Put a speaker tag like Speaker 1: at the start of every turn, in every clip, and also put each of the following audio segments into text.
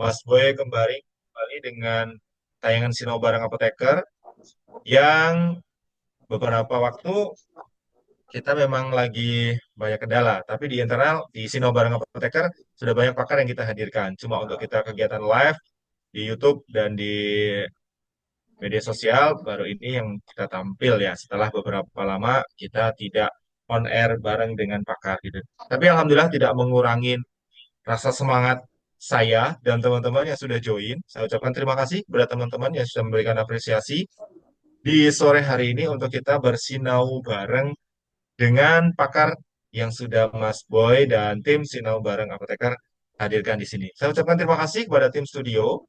Speaker 1: Mas Boy kembali dengan tayangan Sinau Bareng Apoteker yang beberapa waktu kita memang lagi banyak kendala, tapi di internal di Sinau Bareng Apoteker sudah banyak pakar yang kita hadirkan. Cuma untuk kita kegiatan live di YouTube dan di media sosial baru ini yang kita tampil ya setelah beberapa lama kita tidak on air bareng dengan pakar gitu. Tapi alhamdulillah tidak mengurangi rasa semangat saya dan teman-teman yang sudah join. Saya ucapkan terima kasih kepada teman-teman yang sudah memberikan apresiasi di sore hari ini untuk kita bersinau bareng dengan pakar yang sudah Mas Boy dan tim Sinau Bareng Apoteker hadirkan di sini. Saya ucapkan terima kasih kepada tim studio,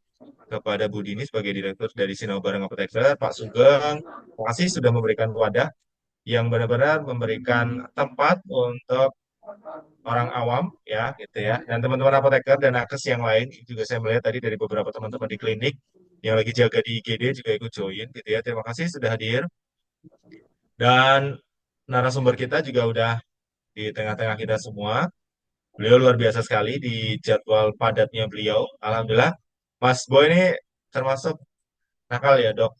Speaker 1: kepada Bu Dini sebagai direktur dari Sinau Bareng Apoteker, Pak Sugeng, terima kasih sudah memberikan wadah yang benar-benar memberikan tempat untuk orang awam ya gitu ya dan teman-teman apoteker dan nakes yang lain juga saya melihat tadi dari beberapa teman-teman di klinik yang lagi jaga di IGD juga ikut join gitu ya terima kasih sudah hadir dan narasumber kita juga udah di tengah-tengah kita semua beliau luar biasa sekali di jadwal padatnya beliau alhamdulillah Mas Boy ini termasuk nakal ya dok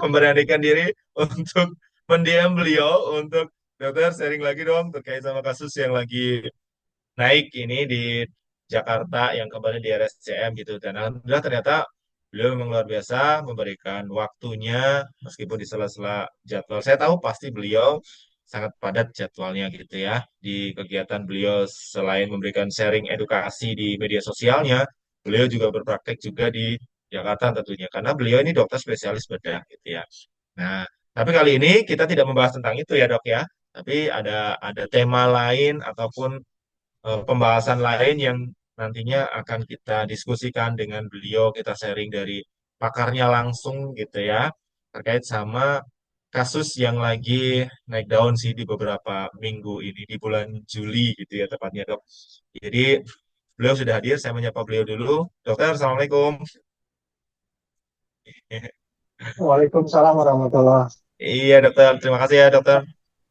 Speaker 1: memberanikan diri untuk mendiam beliau untuk dokter sharing lagi dong terkait sama kasus yang lagi naik ini di Jakarta yang kembali di RSCM gitu dan alhamdulillah ternyata beliau memang luar biasa memberikan waktunya meskipun di sela-sela jadwal saya tahu pasti beliau sangat padat jadwalnya gitu ya di kegiatan beliau selain memberikan sharing edukasi di media sosialnya beliau juga berpraktek juga di Jakarta tentunya karena beliau ini dokter spesialis bedah gitu ya nah tapi kali ini kita tidak membahas tentang itu ya dok ya tapi ada tema lain ataupun pembahasan lain yang nantinya akan kita diskusikan dengan beliau, kita sharing dari pakarnya langsung gitu ya, terkait sama kasus yang lagi naik daun sih di beberapa minggu ini, di bulan Juli gitu ya tepatnya dok. Jadi beliau sudah hadir, saya menyapa beliau dulu. Dokter, Assalamualaikum.
Speaker 2: Waalaikumsalam warahmatullah.
Speaker 1: Iya dokter, terima kasih ya dokter.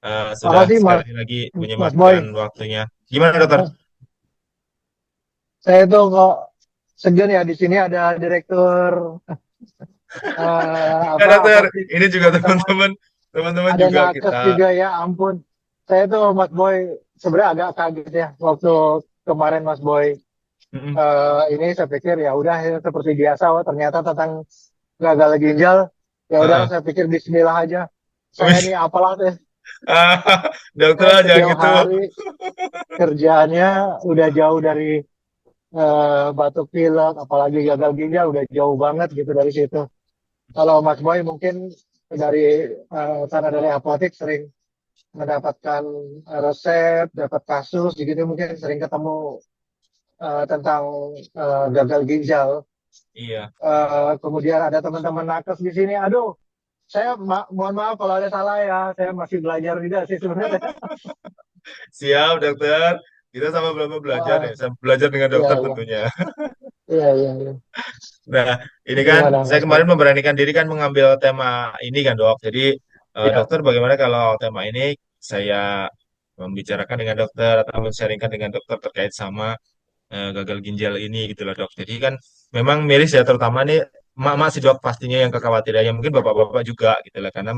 Speaker 1: Sudah
Speaker 2: Makasih
Speaker 1: sekali
Speaker 2: Mas,
Speaker 1: lagi
Speaker 2: Mas Boy.
Speaker 1: menyempatkan waktunya. Gimana dokter?
Speaker 2: Saya tuh kok segan ya di sini ada direktur
Speaker 1: Ya
Speaker 2: apa
Speaker 1: dokter,
Speaker 2: apotek,
Speaker 1: ini juga
Speaker 2: teman-teman,
Speaker 1: teman-teman
Speaker 2: ada
Speaker 1: juga
Speaker 2: nakes
Speaker 1: kita.
Speaker 2: juga ya, ampun. Saya tuh Mas Boy sebenarnya agak kaget ya waktu kemarin Mas Boy
Speaker 1: Mm-mm.
Speaker 2: ini saya pikir ya udah ya, seperti biasa, oh, ternyata tentang gagal ginjal. Ya udah
Speaker 1: Heeh.
Speaker 2: saya pikir Bismillah aja. Saya
Speaker 1: Wih,
Speaker 2: ini apalah deh,
Speaker 1: dokter jangan
Speaker 2: setiap
Speaker 1: gitu.
Speaker 2: hari kerjaannya udah jauh dari batuk pilek, apalagi gagal ginjal udah jauh banget gitu dari situ. Kalau Mas Boy mungkin dari karena dari apotek sering mendapatkan resep, dapat kasus, gitu mungkin sering ketemu tentang gagal ginjal.
Speaker 1: Iya,
Speaker 2: Kemudian ada teman-teman nakes di sini. Aduh, saya mohon maaf kalau ada salah ya. Saya masih belajar juga sih sebenarnya.
Speaker 1: siap dokter. Kita sama sama belajar
Speaker 2: Uh,
Speaker 1: ya, sama belajar dengan
Speaker 2: iya,
Speaker 1: dokter
Speaker 2: iya,
Speaker 1: tentunya.
Speaker 2: iya, iya, iya.
Speaker 1: Nah, ini kan
Speaker 2: Gimana
Speaker 1: saya
Speaker 2: Mas Boy?
Speaker 1: kemarin memberanikan diri kan mengambil tema ini kan dok. Jadi
Speaker 2: Iya.
Speaker 1: dokter bagaimana kalau tema ini saya membicarakan dengan dokter atau men-sharingkan dengan dokter terkait sama gagal ginjal ini gitu loh dok. Jadi kan memang miris ya terutama nih emak-emak sih dok pastinya yang kekhawatirannya mungkin bapak-bapak juga gitu lah karena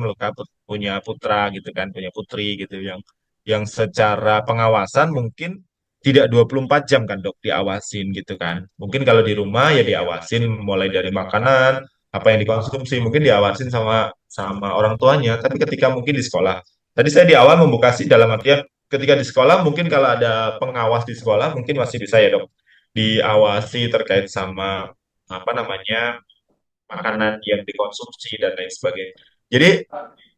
Speaker 1: punya putra gitu kan punya putri gitu yang secara pengawasan mungkin tidak 24 jam kan dok diawasin gitu kan. Mungkin kalau di rumah ya diawasin mulai dari makanan apa yang dikonsumsi mungkin diawasin sama sama orang tuanya. Tapi ketika mungkin di sekolah, tadi saya di awal membuka sih dalam artian ketika di sekolah mungkin kalau ada pengawas di sekolah mungkin masih bisa ya dok diawasi terkait sama apa namanya makanan yang dikonsumsi dan lain sebagainya. Jadi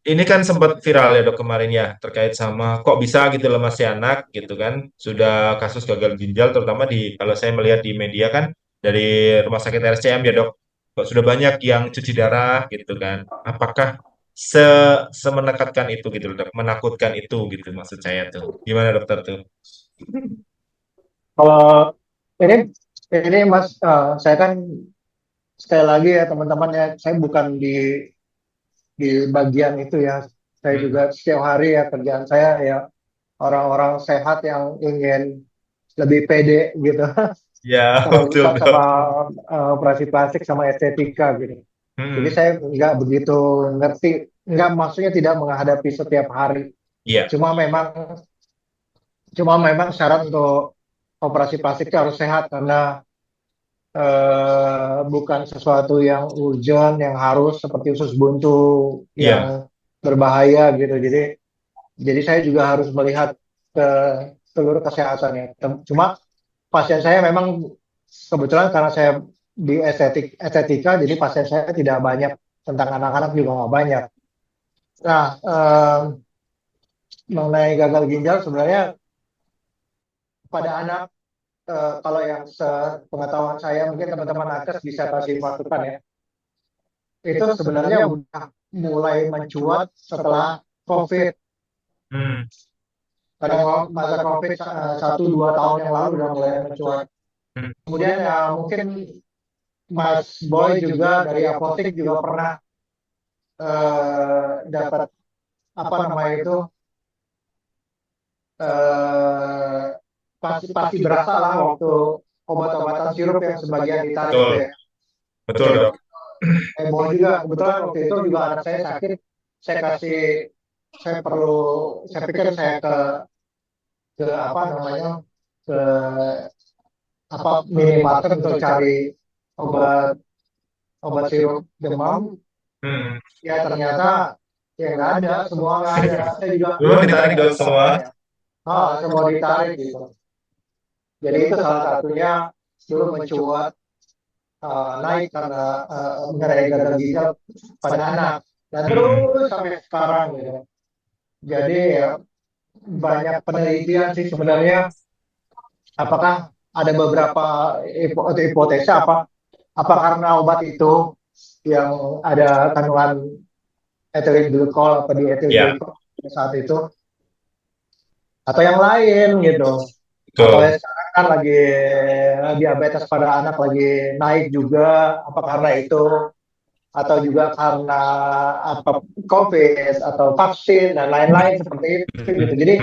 Speaker 1: ini kan sempat viral ya dok kemarin ya terkait sama kok bisa gitu loh masih anak gitu kan sudah kasus gagal ginjal terutama di kalau saya melihat di media kan dari rumah sakit RSCM ya dok kok sudah banyak yang cuci darah gitu kan apakah se semenakutkan itu gitu loh dok menakutkan itu gitu maksud saya tuh gimana dokter tuh.
Speaker 2: Kalau ini Mas, saya kan sekali lagi ya teman-teman ya, saya bukan di bagian itu ya. Saya juga
Speaker 1: Hmm.
Speaker 2: setiap hari ya kerjaan saya ya orang-orang sehat yang ingin lebih pede gitu.
Speaker 1: Ya,
Speaker 2: kalau
Speaker 1: betul,
Speaker 2: urusan
Speaker 1: betul.
Speaker 2: sama operasi plastik sama estetika gitu. Jadi
Speaker 1: Hmm,
Speaker 2: saya nggak begitu ngerti, nggak maksudnya tidak menghadapi setiap hari.
Speaker 1: iya,
Speaker 2: Cuma memang cuma memang syarat untuk operasi plastik itu harus sehat karena bukan sesuatu yang urgent yang harus seperti usus buntu
Speaker 1: iya,
Speaker 2: yang berbahaya gitu. Jadi saya juga harus melihat ke seluruh kesehatannya. Cuma pasien saya memang kebetulan karena saya di estetika, jadi pasien saya tidak banyak, tentang anak-anak juga nggak banyak. Nah, mengenai gagal ginjal sebenarnya pada anak, kalau yang sepengetahuan saya mungkin teman-teman nakes bisa kasih masukan ya. Itu sebenarnya udah mulai mencuat setelah COVID.
Speaker 1: hmm,
Speaker 2: Pada masa COVID 1-2 tahun yang lalu udah mulai mencuat.
Speaker 1: hmm,
Speaker 2: Kemudian ya mungkin Mas Boy juga dari apotek juga pernah dapat apa namanya itu, eh, pasti pasti berasa lah waktu obat-obatan sirup yang sebagian ditarik itu
Speaker 1: betul,
Speaker 2: ya.
Speaker 1: betul, Dok.
Speaker 2: Boy juga kebetulan waktu itu juga anak saya sakit. Saya kasih saya perlu saya pikir saya ke apa namanya, ke apa minimarket untuk cari obat obat sirup demam.
Speaker 1: Hmm.
Speaker 2: Ya ternyata ya nggak ada, semua nggak ada. Saya juga
Speaker 1: Memang ditarik, Dok, semua.
Speaker 2: semua ditarik gitu. Jadi itu salah satunya dulu mencuat, naik karena mengenai gagal ginjal pada anak, dan
Speaker 1: Hmm,
Speaker 2: terus sampai sekarang gitu. Jadi ya banyak penelitian sih sebenarnya, apakah ada beberapa hipotesa, apa karena obat itu yang ada kandungan ethylene glycol apa di ethylene
Speaker 1: ya,
Speaker 2: glycol saat itu, atau yang lain gitu, atau
Speaker 1: betul.
Speaker 2: yang sekarang kan lagi diabetes pada anak lagi naik juga, apa karena itu, atau juga karena apa COVID atau vaksin dan lain-lain seperti itu gitu. Jadi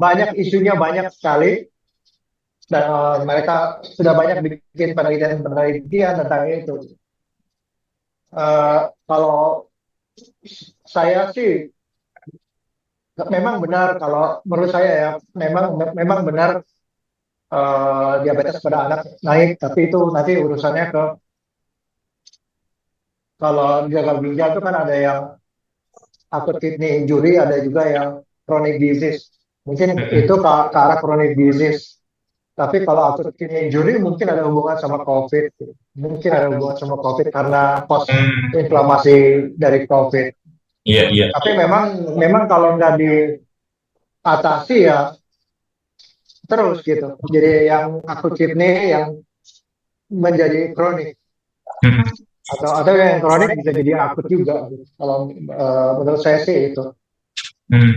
Speaker 2: banyak isunya, banyak sekali, dan mereka sudah banyak bikin penelitian tentang itu. Kalau saya sih memang benar, kalau menurut saya ya memang memang benar, diabetes pada anak naik, tapi itu nanti urusannya ke, kalau gagal ginjal itu kan ada yang akut kidney injury, ada juga yang chronic disease. Mungkin itu ke arah chronic disease. Tapi kalau akut kidney injury mungkin ada hubungan sama COVID. Mungkin ada hubungan sama COVID karena post
Speaker 1: Hmm,
Speaker 2: inflamasi dari COVID.
Speaker 1: iya, iya,
Speaker 2: Tapi memang memang kalau nggak diatasi ya terus gitu. Jadi yang akut kidney yang menjadi kronik, atau yang kronik bisa jadi akut juga gitu. Kalau menurut saya sih itu.
Speaker 1: hmm.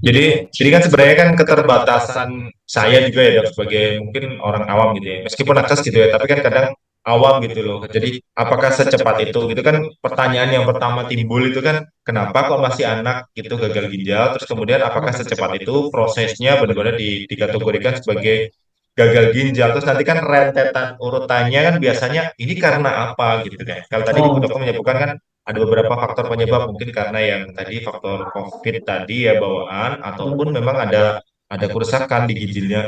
Speaker 1: Jadi kan sebenarnya kan keterbatasan saya juga ya, Dok, sebagai mungkin orang awam gitu ya. Meskipun nakes gitu ya, tapi kan kadang awam gitu loh. Jadi apakah secepat itu? Gitu kan pertanyaan yang pertama timbul itu kan kenapa kok masih anak gitu gagal ginjal? Terus kemudian apakah secepat itu prosesnya benar-benar dikategorikan sebagai gagal ginjal? Terus nanti kan rentetan urutannya kan biasanya ini karena apa gitu kan. Kalau tadi Ibu Dokter menyebutkan kan ada beberapa faktor penyebab mungkin karena yang tadi faktor COVID tadi ya bawaan ataupun memang ada kerusakan di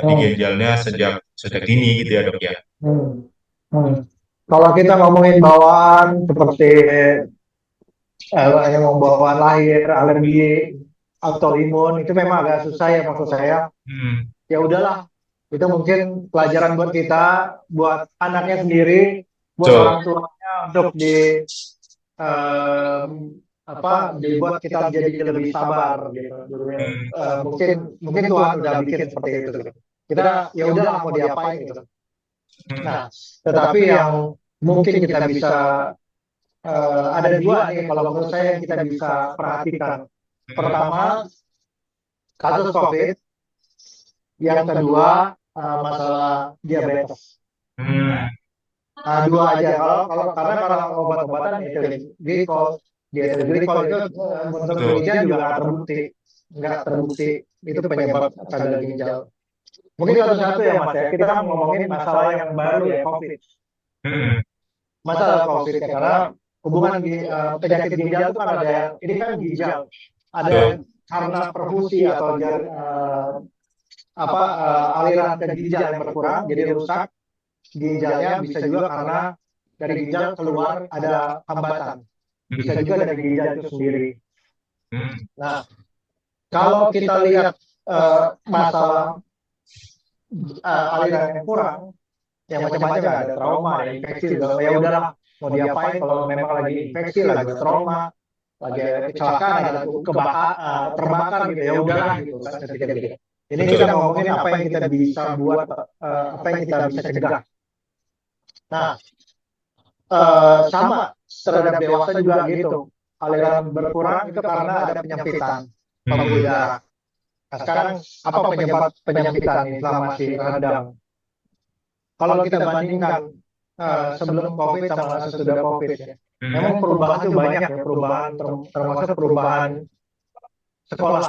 Speaker 2: Hmm.
Speaker 1: ginjalnya sejak sejak dini gitu ya, Dok ya.
Speaker 2: Hmm. Hmm. Kalau kita ngomongin bawaan seperti yang bawaan lahir, alergi, autoimun, itu memang agak susah ya, maksud saya.
Speaker 1: Hmm,
Speaker 2: Ya udahlah, itu mungkin pelajaran buat kita, buat anaknya sendiri, buat
Speaker 1: betul.
Speaker 2: orang tuanya, untuk em, dibuat kita menjadi lebih sabar gitu.
Speaker 1: Hmm,
Speaker 2: Mungkin mungkin Tuhan udah bikin seperti itu gitu. Kita ya udahlah mau diapain gitu.
Speaker 1: hmm,
Speaker 2: Nah, tetapi yang mungkin kita bisa, ada dua nih kalau menurut saya yang kita bisa perhatikan.
Speaker 1: hmm,
Speaker 2: Pertama, kasus COVID. Yang kedua, masalah diabetes.
Speaker 1: hmm,
Speaker 2: Nah, dua aja. Karena kalau obat-obatan ethylene glycol, ethylene glycol itu menurut
Speaker 1: betul.
Speaker 2: penelitian juga nggak terbukti itu penyebab gagal ginjal. Mungkin satu-satu ya Mas ya. Kita ngomongin masalah yang baru ya, COVID.
Speaker 1: Hmm.
Speaker 2: Masalah COVID ya, karena hubungan penyakit ginjal itu kan ada yang, ini kan ginjal. Ada yang
Speaker 1: Betul.
Speaker 2: karena perfusi atau aliran ke ginjal yang berkurang, jadi rusak ginjalnya, bisa juga karena dari ginjal keluar ada hambatan. Bisa
Speaker 1: Hmm.
Speaker 2: juga dari ginjal itu sendiri.
Speaker 1: Hmm.
Speaker 2: Nah, kalau kita lihat masalah aliran yang kurang, yang macam-macam, ada trauma, ada infeksi juga. Ya udahlah, mau diapain kalau memang lagi infeksi, lagi ada trauma, lagi ada kecelakaan, ada terbakar gitu, ya udahlah gitu kan ketika gitu. Ini kita
Speaker 1: Betul.
Speaker 2: ngomongin apa yang kita bisa buat, apa yang kita bisa cegah. Nah, sama terhadap dewasa juga gitu. Aliran berkurang itu karena ada penyempitan pembuluh
Speaker 1: Hmm.
Speaker 2: darah. Nah, sekarang apa penyebab penyempitan, inflamasi radang? Kalau kita bandingkan sebelum COVID sama sesudah COVID ya, memang
Speaker 1: Hmm.
Speaker 2: perubahan itu banyak ya, perubahan termasuk perubahan sekolah.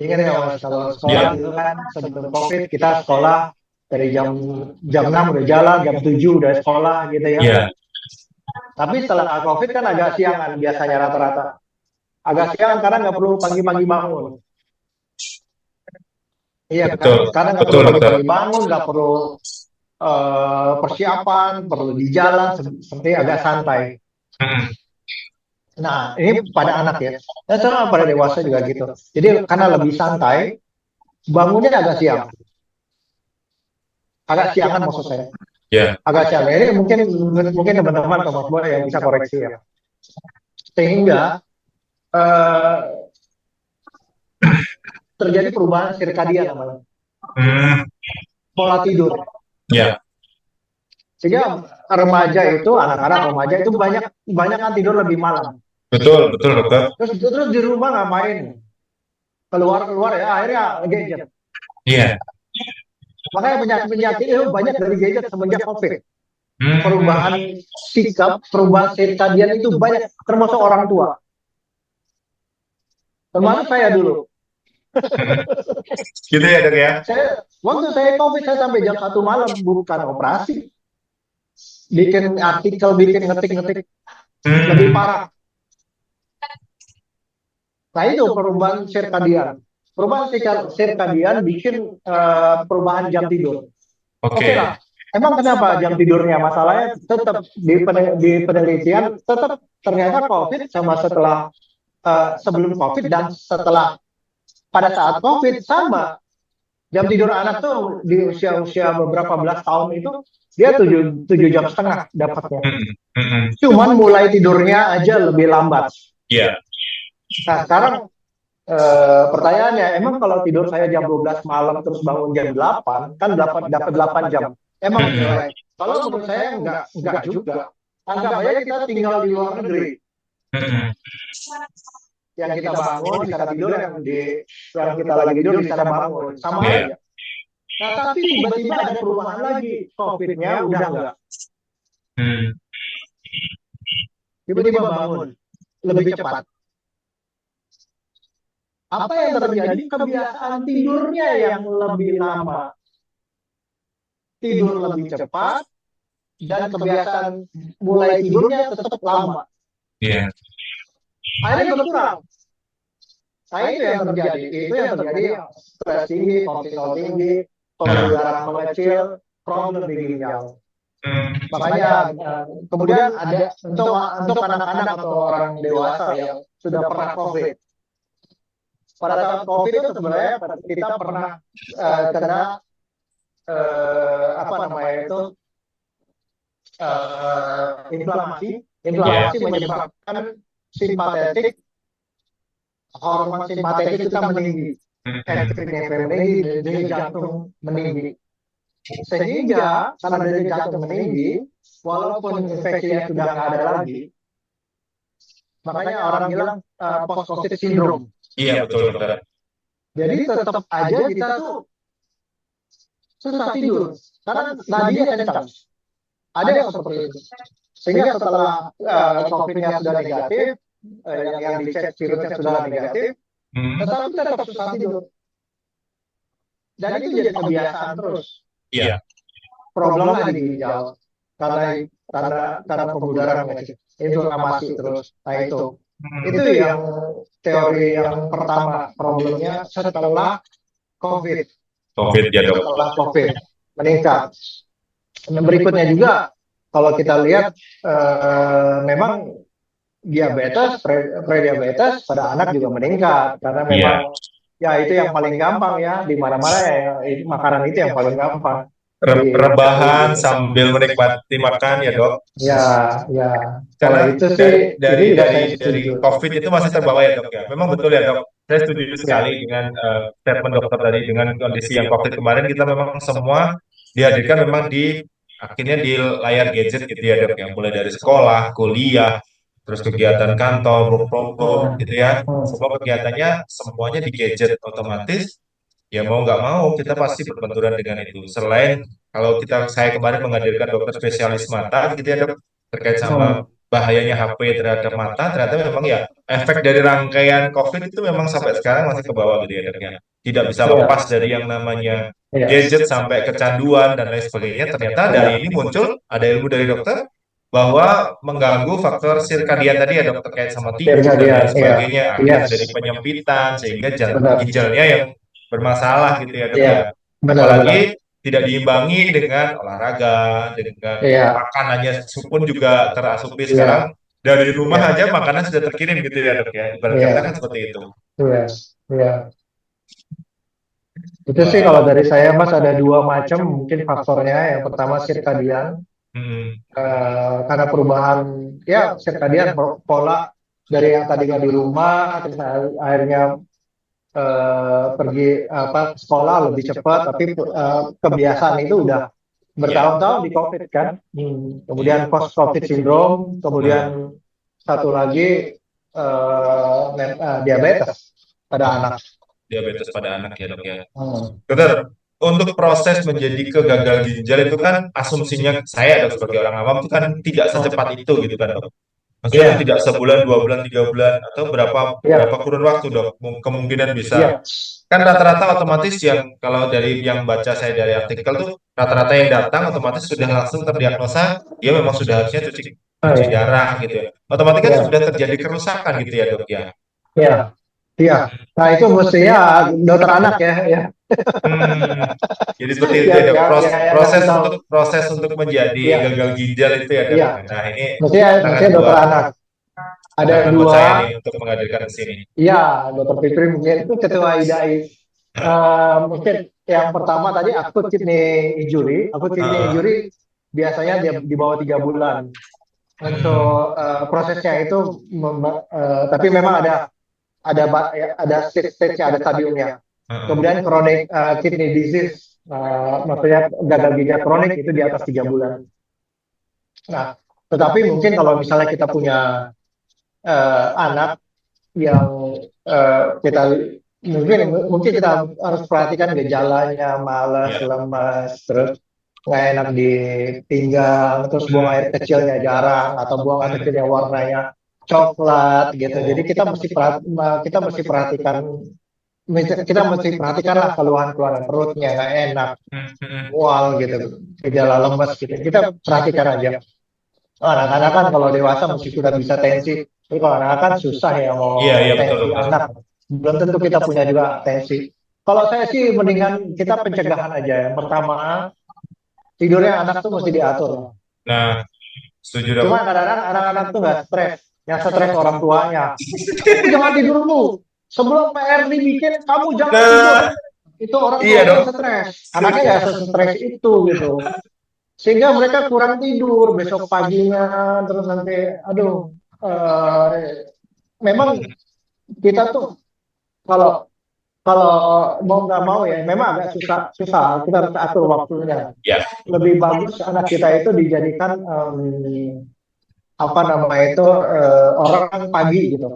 Speaker 2: Ingat ya Mas, kalau sekolah
Speaker 1: Ya.
Speaker 2: dulu kan sebelum COVID kita sekolah dari jam jam 6 udah jalan, jam 7 udah sekolah gitu ya.
Speaker 1: Ya.
Speaker 2: Tapi setelah COVID kan agak siangan biasanya rata-rata. Agak siangan karena nggak perlu pagi-pagi bangun. Iya kan?
Speaker 1: Betul.
Speaker 2: Karena nggak perlu
Speaker 1: Betul, dokter.
Speaker 2: pagi-pagi bangun, nggak perlu persiapan, perlu di jalan, seperti agak santai.
Speaker 1: Hmm.
Speaker 2: Nah, ini pada anak ya. Dan sama pada dewasa juga gitu. Jadi karena lebih santai, bangunnya agak siang. Agak siangan maksud saya.
Speaker 1: Ya.
Speaker 2: Agak siang. Ini mungkin mungkin teman-teman atau Mas Boy yang bisa koreksi ya. Sehingga eh, terjadi perubahan sirkadian namanya.
Speaker 1: Hmm.
Speaker 2: Pola tidur.
Speaker 1: Ya.
Speaker 2: Sehingga remaja itu, anak-anak remaja itu banyak banyak kan tidur lebih malam.
Speaker 1: Betul, betul, dokter.
Speaker 2: Terus di rumah ngapain? Keluar-keluar ya akhirnya gadget.
Speaker 1: Iya.
Speaker 2: Makanya penyakit-penyakit itu banyak dari gadget semenjak COVID.
Speaker 1: Hmm.
Speaker 2: Perubahan sikap, perubahan sirkadian itu banyak, termasuk orang tua. Termasuk saya dulu.
Speaker 1: Gitu ya, dok ya.
Speaker 2: Waktu saya COVID, saya sampai jam 1 malam, bukan operasi. Bikin artikel, bikin ngetik-ngetik, lebih
Speaker 1: Hmm.
Speaker 2: parah. Nah itu perubahan sirkadian. Perubahan sirkadian bikin perubahan jam tidur. Oke
Speaker 1: Oke.
Speaker 2: lah. Emang kenapa jam tidurnya? Masalahnya tetap di penelitian, tetap ternyata COVID sama setelah sebelum COVID dan setelah, pada saat COVID sama. Jam tidur anak tuh di usia-usia beberapa belas tahun itu dia 7 jam setengah dapatnya.
Speaker 1: Hmm. Hmm.
Speaker 2: Cuman mulai tidurnya aja lebih lambat.
Speaker 1: Ya.
Speaker 2: Nah sekarang pertanyaannya, emang kalau tidur saya jam 12 malam terus bangun jam 8 kan dapat 8 jam. Emang
Speaker 1: Hmm.
Speaker 2: jelek? Kalau menurut saya enggak juga. Anggap aja kita tinggal di luar negeri.
Speaker 1: Hmm.
Speaker 2: Yang kita bangun bisa tidur, yang kita lagi tidur bisa bangun. Sama
Speaker 1: Ya.
Speaker 2: aja. Nah, tapi tiba-tiba ada perubahan lagi. COVID-nya udah enggak.
Speaker 1: Hmm.
Speaker 2: Tiba-tiba bangun lebih cepat. Apa yang terjadi? Kebiasaan tidurnya yang lebih lama. Tidur lebih cepat dan kebiasaan mulai tidurnya tetap lama.
Speaker 1: Iya.
Speaker 2: Akhirnya berkurang. Nah itu yang terjadi. Itu yang terjadi, stres tinggi, kortisol tinggi, pembuluh darah mengecil, problem di ginjal. Makanya kemudian ada untuk anak-anak atau orang dewasa yang sudah pernah COVID. Pada saat COVID itu sebenarnya kita pernah kena apa namanya itu inflamasi. Inflamasi menyebabkan simpatetik, hormon simpatetik kita meninggi, epinefrin meninggi, denyut jantung meninggi. Sehingga karena denyut jantung meninggi, walaupun infeksinya sudah nggak ada lagi, makanya orang bilang post COVID syndrome.
Speaker 1: Iya, betul, dokter.
Speaker 2: Jadi tetap aja kita tuh susah tidur karena nadinya kencang. Ada yang seperti itu. Sehingga setelah COVID-nya sudah negatif, yang dicek virusnya sudah negatif, tetapi tetap susah tidur. dan itu jadi kebiasaan terus.
Speaker 1: Iya.
Speaker 2: Problemnya di ginjal karena karena pembudaran inflamasi terus. Nah itu
Speaker 1: Hmm.
Speaker 2: yang teori yang pertama, problemnya setelah COVID.
Speaker 1: COVID ya dok.
Speaker 2: Setelah COVID meningkat. Nah, berikutnya juga kalau kita lihat memang diabetes, prediabetes pada anak juga meningkat karena memang
Speaker 1: Iya.
Speaker 2: ya itu yang paling gampang ya di mana-mana ya, makanan itu yang paling gampang
Speaker 1: Rebahan
Speaker 2: di
Speaker 1: sambil menikmati makan ya dok.
Speaker 2: ya ya kalau
Speaker 1: Karena
Speaker 2: itu sih
Speaker 1: dari
Speaker 2: ini
Speaker 1: dari
Speaker 2: juga
Speaker 1: dari
Speaker 2: saya
Speaker 1: dari
Speaker 2: setuju.
Speaker 1: COVID itu masih terbawa ya dok ya. Memang betul ya dok. Saya setuju sekali
Speaker 2: Ya,
Speaker 1: dengan statement dokter tadi, dengan kondisi yang COVID kemarin kita memang semua dihadirkan memang di akhirnya di layar gadget gitu ya dok ya. Mulai dari sekolah, kuliah, terus kegiatan kantor, work from home
Speaker 2: hmm,
Speaker 1: gitu ya.
Speaker 2: hmm,
Speaker 1: Semua kegiatannya semuanya di gadget, otomatis ya mau nggak mau kita pasti berbenturan dengan itu. Selain kalau saya kemarin menghadirkan dokter spesialis mata gitu ya dok, terkait sama
Speaker 2: hmm.
Speaker 1: bahayanya HP terhadap mata, ternyata memang ya efek dari rangkaian COVID itu memang sampai sekarang masih ke bawah gitu ya dok ya. Tidak bisa lepas
Speaker 2: Ya,
Speaker 1: dari yang namanya
Speaker 2: ya,
Speaker 1: gadget sampai kecanduan dan lain sebagainya. Ternyata dari
Speaker 2: ya.
Speaker 1: ini muncul ada ilmu dari dokter bahwa mengganggu faktor sirkadian tadi ya dok, terkait sama tidur dan lain
Speaker 2: Circadian, ya,
Speaker 1: sebagainya, akhirnya
Speaker 2: yes,
Speaker 1: terjadi penyempitan sehingga
Speaker 2: benar,
Speaker 1: ginjalnya yang bermasalah gitu ya dok
Speaker 2: ya,
Speaker 1: ya.
Speaker 2: benar-benar,
Speaker 1: Apalagi tidak diimbangi dengan olahraga, dengan
Speaker 2: ya,
Speaker 1: makanannya pun juga terasupi sekarang
Speaker 2: ya,
Speaker 1: dari rumah
Speaker 2: ya,
Speaker 1: aja makanan sudah terkirim gitu ya dok ya. Ibarat kata kan
Speaker 2: ya,
Speaker 1: seperti itu.
Speaker 2: ya, ya. Itu sih kalau
Speaker 1: Wah.
Speaker 2: dari saya Mas ada dua macam mungkin faktornya. Yang pertama sirkadian,
Speaker 1: Hmm.
Speaker 2: karena perubahan ya sirkadian pola dari yang tadinya di rumah terus akhirnya pergi apa sekolah lebih cepat, tapi kebiasaan itu udah
Speaker 1: Ya,
Speaker 2: bertahun-tahun di COVID kan. Kemudian
Speaker 1: ya.
Speaker 2: post COVID syndrome, kemudian
Speaker 1: Nah,
Speaker 2: satu lagi diabetes pada
Speaker 1: hmm.
Speaker 2: anak.
Speaker 1: Diabetes pada anak ya dok ya.
Speaker 2: Hmm.
Speaker 1: Dokter, untuk proses menjadi kegagal ginjal itu kan asumsinya saya dok sebagai orang awam itu kan tidak secepat itu gitu kan dok. Maksudnya kan
Speaker 2: Iya,
Speaker 1: tidak sebulan, 2 bulan, 3 bulan, atau berapa berapa
Speaker 2: iya,
Speaker 1: kurun waktu dok kemungkinan bisa.
Speaker 2: iya.
Speaker 1: Kan rata-rata otomatis yang kalau dari yang baca saya dari artikel tuh rata-rata yang datang otomatis sudah langsung terdiagnosa dia memang sudah harusnya cuci
Speaker 2: Oh,
Speaker 1: cuci
Speaker 2: iya.
Speaker 1: darah gitu ya. Otomatis kan
Speaker 2: Iya,
Speaker 1: sudah terjadi kerusakan gitu ya dok ya.
Speaker 2: iya, iya. Nah itu mestinya dokter anak ya, ya,
Speaker 1: Hmm, jadi seperti itu ya dok.
Speaker 2: yang
Speaker 1: Proses
Speaker 2: ngasih tahu.
Speaker 1: untuk menjadi
Speaker 2: Iya,
Speaker 1: gagal ginjal itu ya dok.
Speaker 2: iya.
Speaker 1: Nah ini
Speaker 2: Mestinya,
Speaker 1: tantangan
Speaker 2: mestinya dokter
Speaker 1: buat
Speaker 2: anak. Ada
Speaker 1: tantangan buat
Speaker 2: dua,
Speaker 1: saya nih untuk menghadirkan ke sini.
Speaker 2: iya, dokter Fikri mungkin itu ketua IDAI. Mungkin yang pertama tadi aku kidney
Speaker 1: Heeh.
Speaker 2: injury biasanya dia di bawah 3 bulan.
Speaker 1: Hmm.
Speaker 2: Untuk prosesnya itu, tapi memang ada stage-nya, ada stadiumnya.
Speaker 1: Heeh.
Speaker 2: Kemudian chronic kidney disease, maksudnya gagal ginjal kronik itu di atas 3 bulan. Nah, tetapi mungkin kalau misalnya kita punya anak yang kita mungkin mungkin kita harus perhatikan gejalanya, malas,
Speaker 1: Ya.
Speaker 2: lemas, terus nggak enak di pinggang, terus buang air kecilnya jarang atau buang air
Speaker 1: Hmm.
Speaker 2: kecilnya warnanya coklat gitu. Jadi
Speaker 1: Oh.
Speaker 2: kita mesti perhatikan, kita mesti perhatikanlah keluhan-keluhan perutnya nggak enak,
Speaker 1: Hmm. Hmm.
Speaker 2: mual gitu, gejala lemes gitu. Kita perhatikan aja. Anak-anak kan kalau dewasa mesti sudah bisa tensi, tapi kalau anak kan susah ya mau
Speaker 1: Iya, iya betul
Speaker 2: tensi
Speaker 1: dokter.
Speaker 2: anak. Belum tentu kita punya juga tensi. Kalau saya sih mendingan kita pencegahan aja. Yang pertama, tidurnya anak tuh mesti diatur.
Speaker 1: Nah, setuju dok.
Speaker 2: Cuma kadang-kadang anak-anak tuh nggak stres. Yang stres orang tuanya. Kamu jangan tidur dulu. Sebelum PR dibikin, kamu jangan tidur.
Speaker 1: Nah,
Speaker 2: Itu orang
Speaker 1: iya
Speaker 2: tuanya
Speaker 1: dok.
Speaker 2: yang stres. Anaknya
Speaker 1: Setuju.
Speaker 2: nggak stres itu gitu. Sehingga mereka kurang tidur besok paginya. Terus nanti, aduh, memang kita tuh kalau kalau mau nggak mau ya, memang agak susah susah. Kita harus atur waktunya.
Speaker 1: Ya.
Speaker 2: Lebih bagus anak kita itu dijadikan apa namanya itu orang pagi gitu.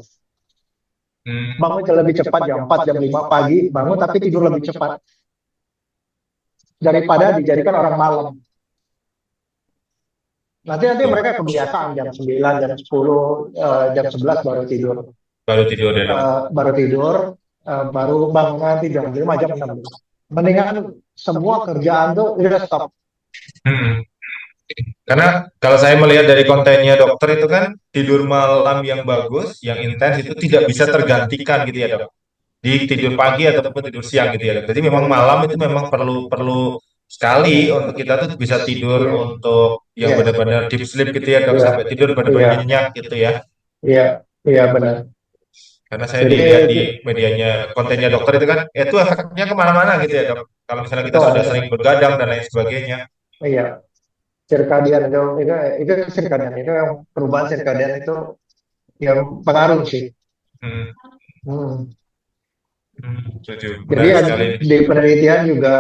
Speaker 1: Hmm.
Speaker 2: Bangun lebih cepat jam 4 jam 5 pagi, bangun tapi tidur lebih cepat daripada dijadikan orang malam. Nanti nanti
Speaker 1: Tuh.
Speaker 2: mereka kebiasaan jam 9 jam 10 jam 11 baru tidur.
Speaker 1: Baru tidur ya dok.
Speaker 2: Baru tidur, baru bangun nanti jam 5 jam 6. Mendingan semua kerjaan tuh udah stop.
Speaker 1: Hmm. Karena kalau saya melihat dari kontennya dokter itu kan tidur malam yang bagus, yang intens itu tidak bisa tergantikan gitu ya dok. Di tidur pagi ataupun tidur siang gitu ya dok. Jadi memang malam itu memang perlu perlu sekali untuk kita tuh bisa tidur
Speaker 2: Iya,
Speaker 1: untuk yang
Speaker 2: iya,
Speaker 1: benar-benar deep sleep gitu ya dok,
Speaker 2: iya,
Speaker 1: sampai tidur benar-benar
Speaker 2: iya,
Speaker 1: nyenyak gitu ya.
Speaker 2: iya, iya benar.
Speaker 1: Karena saya
Speaker 2: Jadi
Speaker 1: dilihat di medianya kontennya dokter itu kan itu efeknya kemana-mana gitu ya dok. Kalau misalnya kita sudah
Speaker 2: betul.
Speaker 1: sering begadang dan lain sebagainya.
Speaker 2: Iya, sirkadian itu sirkadian itu yang perubahan sirkadian itu yang pengaruh sih.
Speaker 1: Hmm,
Speaker 2: Hmm.
Speaker 1: setuju.
Speaker 2: Jadi
Speaker 1: Menarik sekali ini.
Speaker 2: di penelitian juga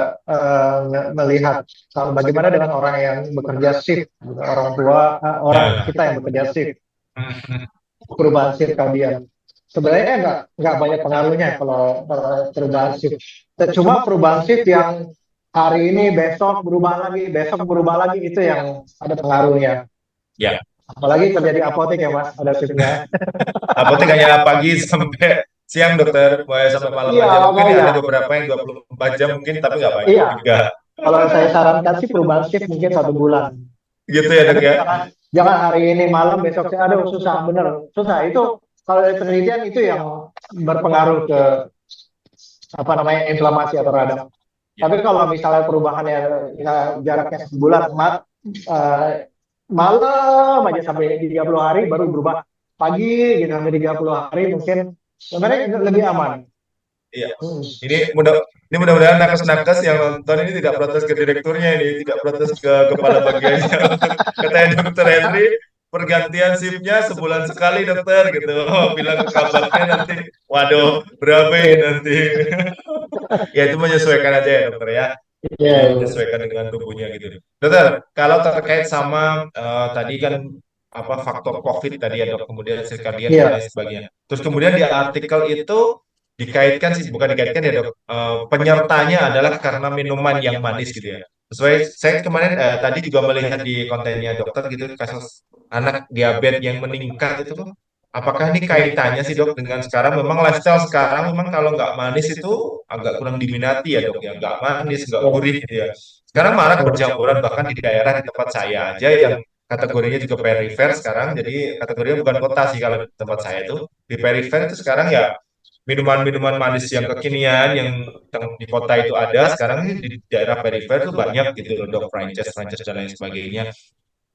Speaker 2: melihat bagaimana dengan orang yang bekerja shift, gitu. Orang tua, orang
Speaker 1: Ya.
Speaker 2: kita yang bekerja shift,
Speaker 1: Hmm,
Speaker 2: perubahan sirkadian. Sebenarnya nggak banyak pengaruhnya kalau perubahan shift. Cuma perubahan shift yang hari ini, besok berubah lagi itu yang ada pengaruhnya.
Speaker 1: ya.
Speaker 2: Apalagi kerja di apotek ya Mas, ada shiftnya.
Speaker 1: Apotek hanya pagi sampai siang dokter, mulai sampai malam
Speaker 2: Iya,
Speaker 1: aja. Mungkin
Speaker 2: makanya.
Speaker 1: ada beberapa yang 24 jam mungkin, tapi nggak banyak
Speaker 2: Iya,
Speaker 1: juga.
Speaker 2: kalau saya sarankan sih perubahan shift mungkin 1 bulan.
Speaker 1: Gitu ya dok
Speaker 2: Tapi
Speaker 1: ya.
Speaker 2: jangan hari ini malam besok saya aduh susah bener susah itu kalau dari penelitian itu yang berpengaruh ke apa namanya inflamasi atau radang.
Speaker 1: Ya.
Speaker 2: Tapi kalau misalnya perubahannya ya, jaraknya sebulan, eh, malam aja sampai 30 hari baru berubah pagi gitu sampai 30 hari mungkin sebenarnya lebih aman.
Speaker 1: Iya.
Speaker 2: Hmm.
Speaker 1: Ini mudah ini mudah-mudahan nakes-nakes yang nonton ini tidak protes ke direkturnya ini, tidak protes ke kepala bagiannya. Katanya dokter Henry, pergantian shiftnya sebulan sekali dokter gitu. Bilang ke kabaknya nanti, waduh, berapa ini
Speaker 2: Iya,
Speaker 1: nanti? Ya itu menyesuaikan aja ya dokter ya.
Speaker 2: iya, iya.
Speaker 1: Menyesuaikan dengan tubuhnya gitu. Dokter, kalau terkait sama tadi kan apa faktor COVID tadi ya dok, kemudian sirkadian dan lain
Speaker 2: Iya.
Speaker 1: sebagainya. Terus kemudian di artikel itu dikaitkan sih, bukan dikaitkan ya dok, penyertanya adalah karena minuman yang manis gitu ya. Sesuai saya kemarin tadi juga melihat di kontennya dokter gitu kasus anak diabetes yang meningkat itu tuh. Apakah ini kaitannya sih dok dengan sekarang memang lifestyle sekarang memang kalau nggak manis itu agak kurang diminati ya dok ya, nggak manis nggak gurih gitu ya. Sekarang marak berjamburan bahkan di daerah di tempat saya aja yang kategorinya juga perifer sekarang, jadi kategorinya bukan kota sih kalau di tempat saya itu di perifer itu sekarang ya minuman-minuman manis yang kekinian yang di kota itu ada sekarang ini di daerah perifer itu banyak gitu loh dok, franchise franchise dan lain sebagainya.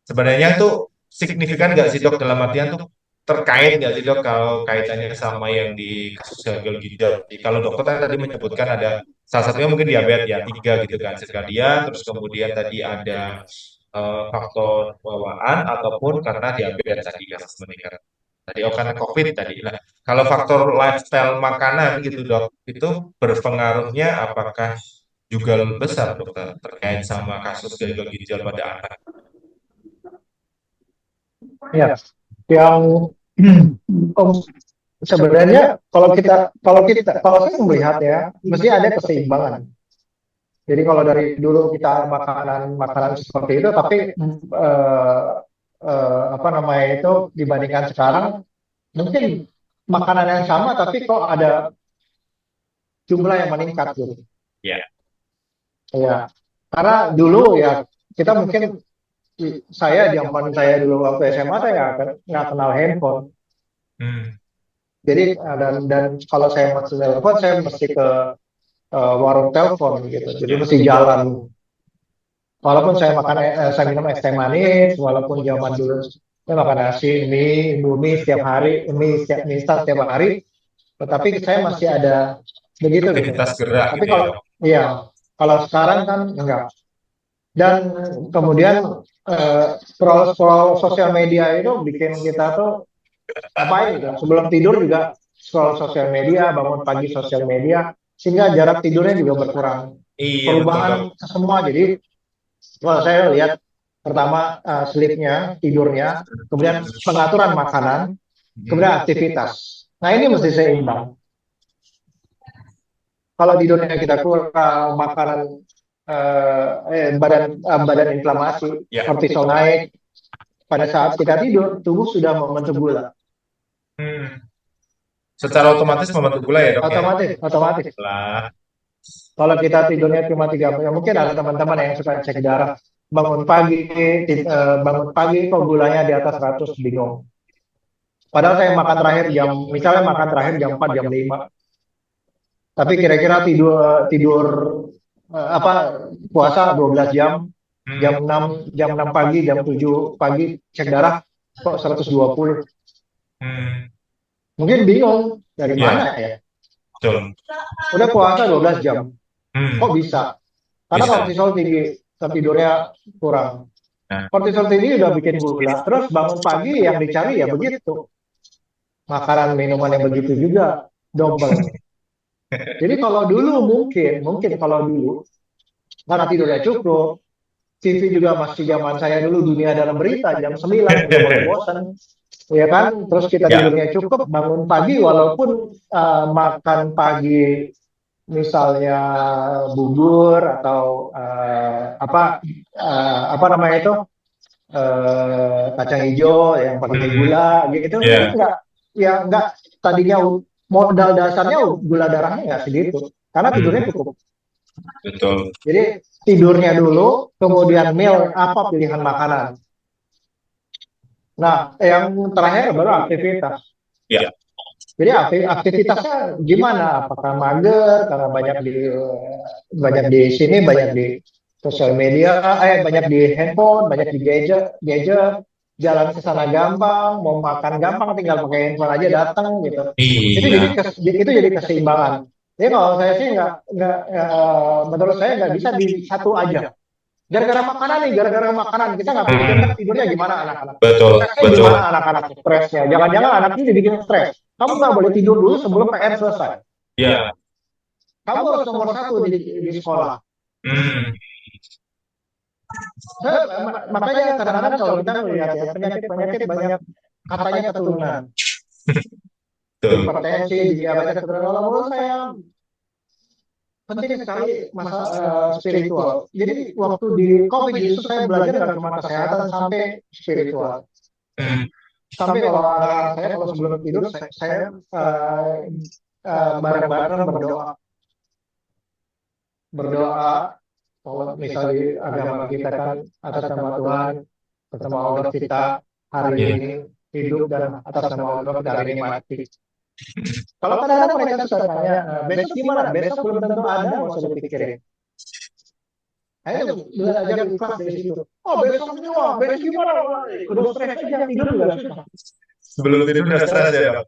Speaker 1: Sebenarnya tuh signifikan nggak sih dok dalam artian tuh terkait nggak sih dok kalau kaitannya sama yang di kasus gagal ginjal? Jadi, kalau dokter tadi menyebutkan ada salah satunya mungkin diabetes ya tiga gitu kan sirkadian, terus kemudian tadi ada faktor bawaan ataupun karena diabetes tadi kasus meningkat. Tadi oh karena COVID tadi. Nah, kalau faktor lifestyle makanan gitu dok, itu berpengaruhnya apakah juga besar dokter terkait sama kasus gagal ginjal pada anak?
Speaker 2: Iya. Yang oh, sebenarnya kalau saya melihat ya mesti ada keseimbangan. Jadi kalau dari dulu kita makanan makanan seperti itu, tapi eh, apa namanya itu dibandingkan sekarang mungkin makanan yang sama, tapi kok ada jumlah yang meningkat gitu.
Speaker 1: Ya.
Speaker 2: Ya, karena dulu ya kita mungkin saya zaman saya dulu waktu SMA saya nggak kenal handphone.
Speaker 1: Hmm.
Speaker 2: Jadi dan kalau saya masuk telepon saya mesti ke warung telepon gitu. Jadi
Speaker 1: Ya.
Speaker 2: mesti jalan. Walaupun saya minum es teh manis, walaupun zaman dulu saya makan nasi, mie, indomie setiap hari, mie instan setiap hari, tetapi saya masih ada begitu gitu.
Speaker 1: Aktivitas gerak
Speaker 2: Tapi
Speaker 1: gitu ya
Speaker 2: kalau
Speaker 1: dok.
Speaker 2: iya, kalau sekarang kan enggak. Dan kemudian scroll sosial media itu bikin kita tuh ngapain gitu. Sebelum tidur juga scroll sosial media, bangun pagi sosial media, sehingga jarak tidurnya juga berkurang.
Speaker 1: Iya betul
Speaker 2: Perubahan
Speaker 1: dok.
Speaker 2: semua. Jadi kalau saya lihat pertama sleepnya, tidurnya, kemudian pengaturan makanan, kemudian
Speaker 1: Hmm.
Speaker 2: aktivitas. Nah ini mesti seimbang. Kalau di dunia kita kurang makanan, badan inflamasi,
Speaker 1: Ya.
Speaker 2: kortisol naik, pada saat kita tidur, tubuh sudah membentuk gula.
Speaker 1: Hmm. Secara otomatis membentuk gula ya dok ya.
Speaker 2: Otomatis, otomatis.
Speaker 1: Lah.
Speaker 2: Kalau kita tidurnya cuma 3 jam, ya mungkin ada teman-teman yang suka cek darah. Bangun pagi kok gulanya di atas 100, bingung. Padahal saya makan terakhir misalnya makan terakhir jam 4, jam 5. Tapi kira-kira tidur tidur apa puasa 12 jam,
Speaker 1: Hmm,
Speaker 2: jam 6 pagi, jam 7 pagi cek darah kok 120.
Speaker 1: hmm,
Speaker 2: Mungkin bingung dari
Speaker 1: ya,
Speaker 2: mana ya.
Speaker 1: betul.
Speaker 2: Udah puasa 12 jam,
Speaker 1: Hmm,
Speaker 2: kok bisa? Karena
Speaker 1: bisa.
Speaker 2: kortisol tinggi, tidurnya kurang.
Speaker 1: Nah,
Speaker 2: Kortisol tinggi udah bikin gula. Terus bangun pagi yang dicari ya begitu. Makanan minuman yang begitu juga double. Jadi kalau dulu mungkin kalau dulu karena tidurnya cukup, TV juga masih zaman saya dulu dunia dalam berita jam 9 udah mulai bosan, ya kan? Terus kita
Speaker 1: ya,
Speaker 2: tidurnya cukup, bangun pagi walaupun makan pagi misalnya bubur atau apa namanya itu kacang hijau yang pakai
Speaker 1: hmm,
Speaker 2: gula gitu, itu
Speaker 1: ya,
Speaker 2: enggak, ya enggak, tadinya modal dasarnya gula darahnya nggak segitu karena tidurnya
Speaker 1: hmm,
Speaker 2: cukup.
Speaker 1: betul.
Speaker 2: Jadi tidurnya dulu, kemudian meal apa pilihan makanan. Nah, yang terakhir baru aktivitas.
Speaker 1: Ya,
Speaker 2: Jadi aktivitasnya gimana? Apakah mager karena banyak di sini, banyak di sosial media, banyak di handphone, banyak di gadget, jalan ke sana gampang, mau makan gampang, tinggal pakai handphone aja datang gitu.
Speaker 1: iya.
Speaker 2: Itu jadi keseimbangan. Jadi kalau saya sih menurut saya nggak bisa di satu aja. Gara-gara makanan nih, gara-gara makanan kita nggak pikirkan
Speaker 1: Hmm,
Speaker 2: tidurnya gimana anak-anak.
Speaker 1: betul,
Speaker 2: Stresnya gimana
Speaker 1: betul.
Speaker 2: anak-anak, stresnya. Jangan-jangan anaknya dibikin stres. Kamu nggak boleh tidur dulu sebelum PR selesai.
Speaker 1: Ya,
Speaker 2: Kamu harus nomor satu di sekolah.
Speaker 1: hmm,
Speaker 2: Makanya kadang-kadang kalau kita melihat ya penyakit-penyakit banyak katanya keturunan.
Speaker 1: betul.
Speaker 2: Hipertensi, diabetes keturunan. Kalau menurut saya penting sekali spiritual. Jadi waktu di COVID itu saya belajar nggak cuma kesehatan sampai spiritual.
Speaker 1: Hmm,
Speaker 2: Sampai kalau anak-anak saya kalau sebelum tidur saya bareng-bareng berdoa kalau misalnya di agama kita kan atas nama Tuhan, atas nama Allah kita hari
Speaker 1: ya.
Speaker 2: ini hidup dan atas nama Allah kita hari ini mati. Kalau kadang-kadang mereka suka tanya, besok gimana? Besok belum tentu ada, nggak usah dipikirin. Ayo belajar ikhlas dari situ. Oh besok ini wah, besok gimana? Udah stres aja tidur juga susah.
Speaker 1: Sebelum tidur udah stres ya, dok.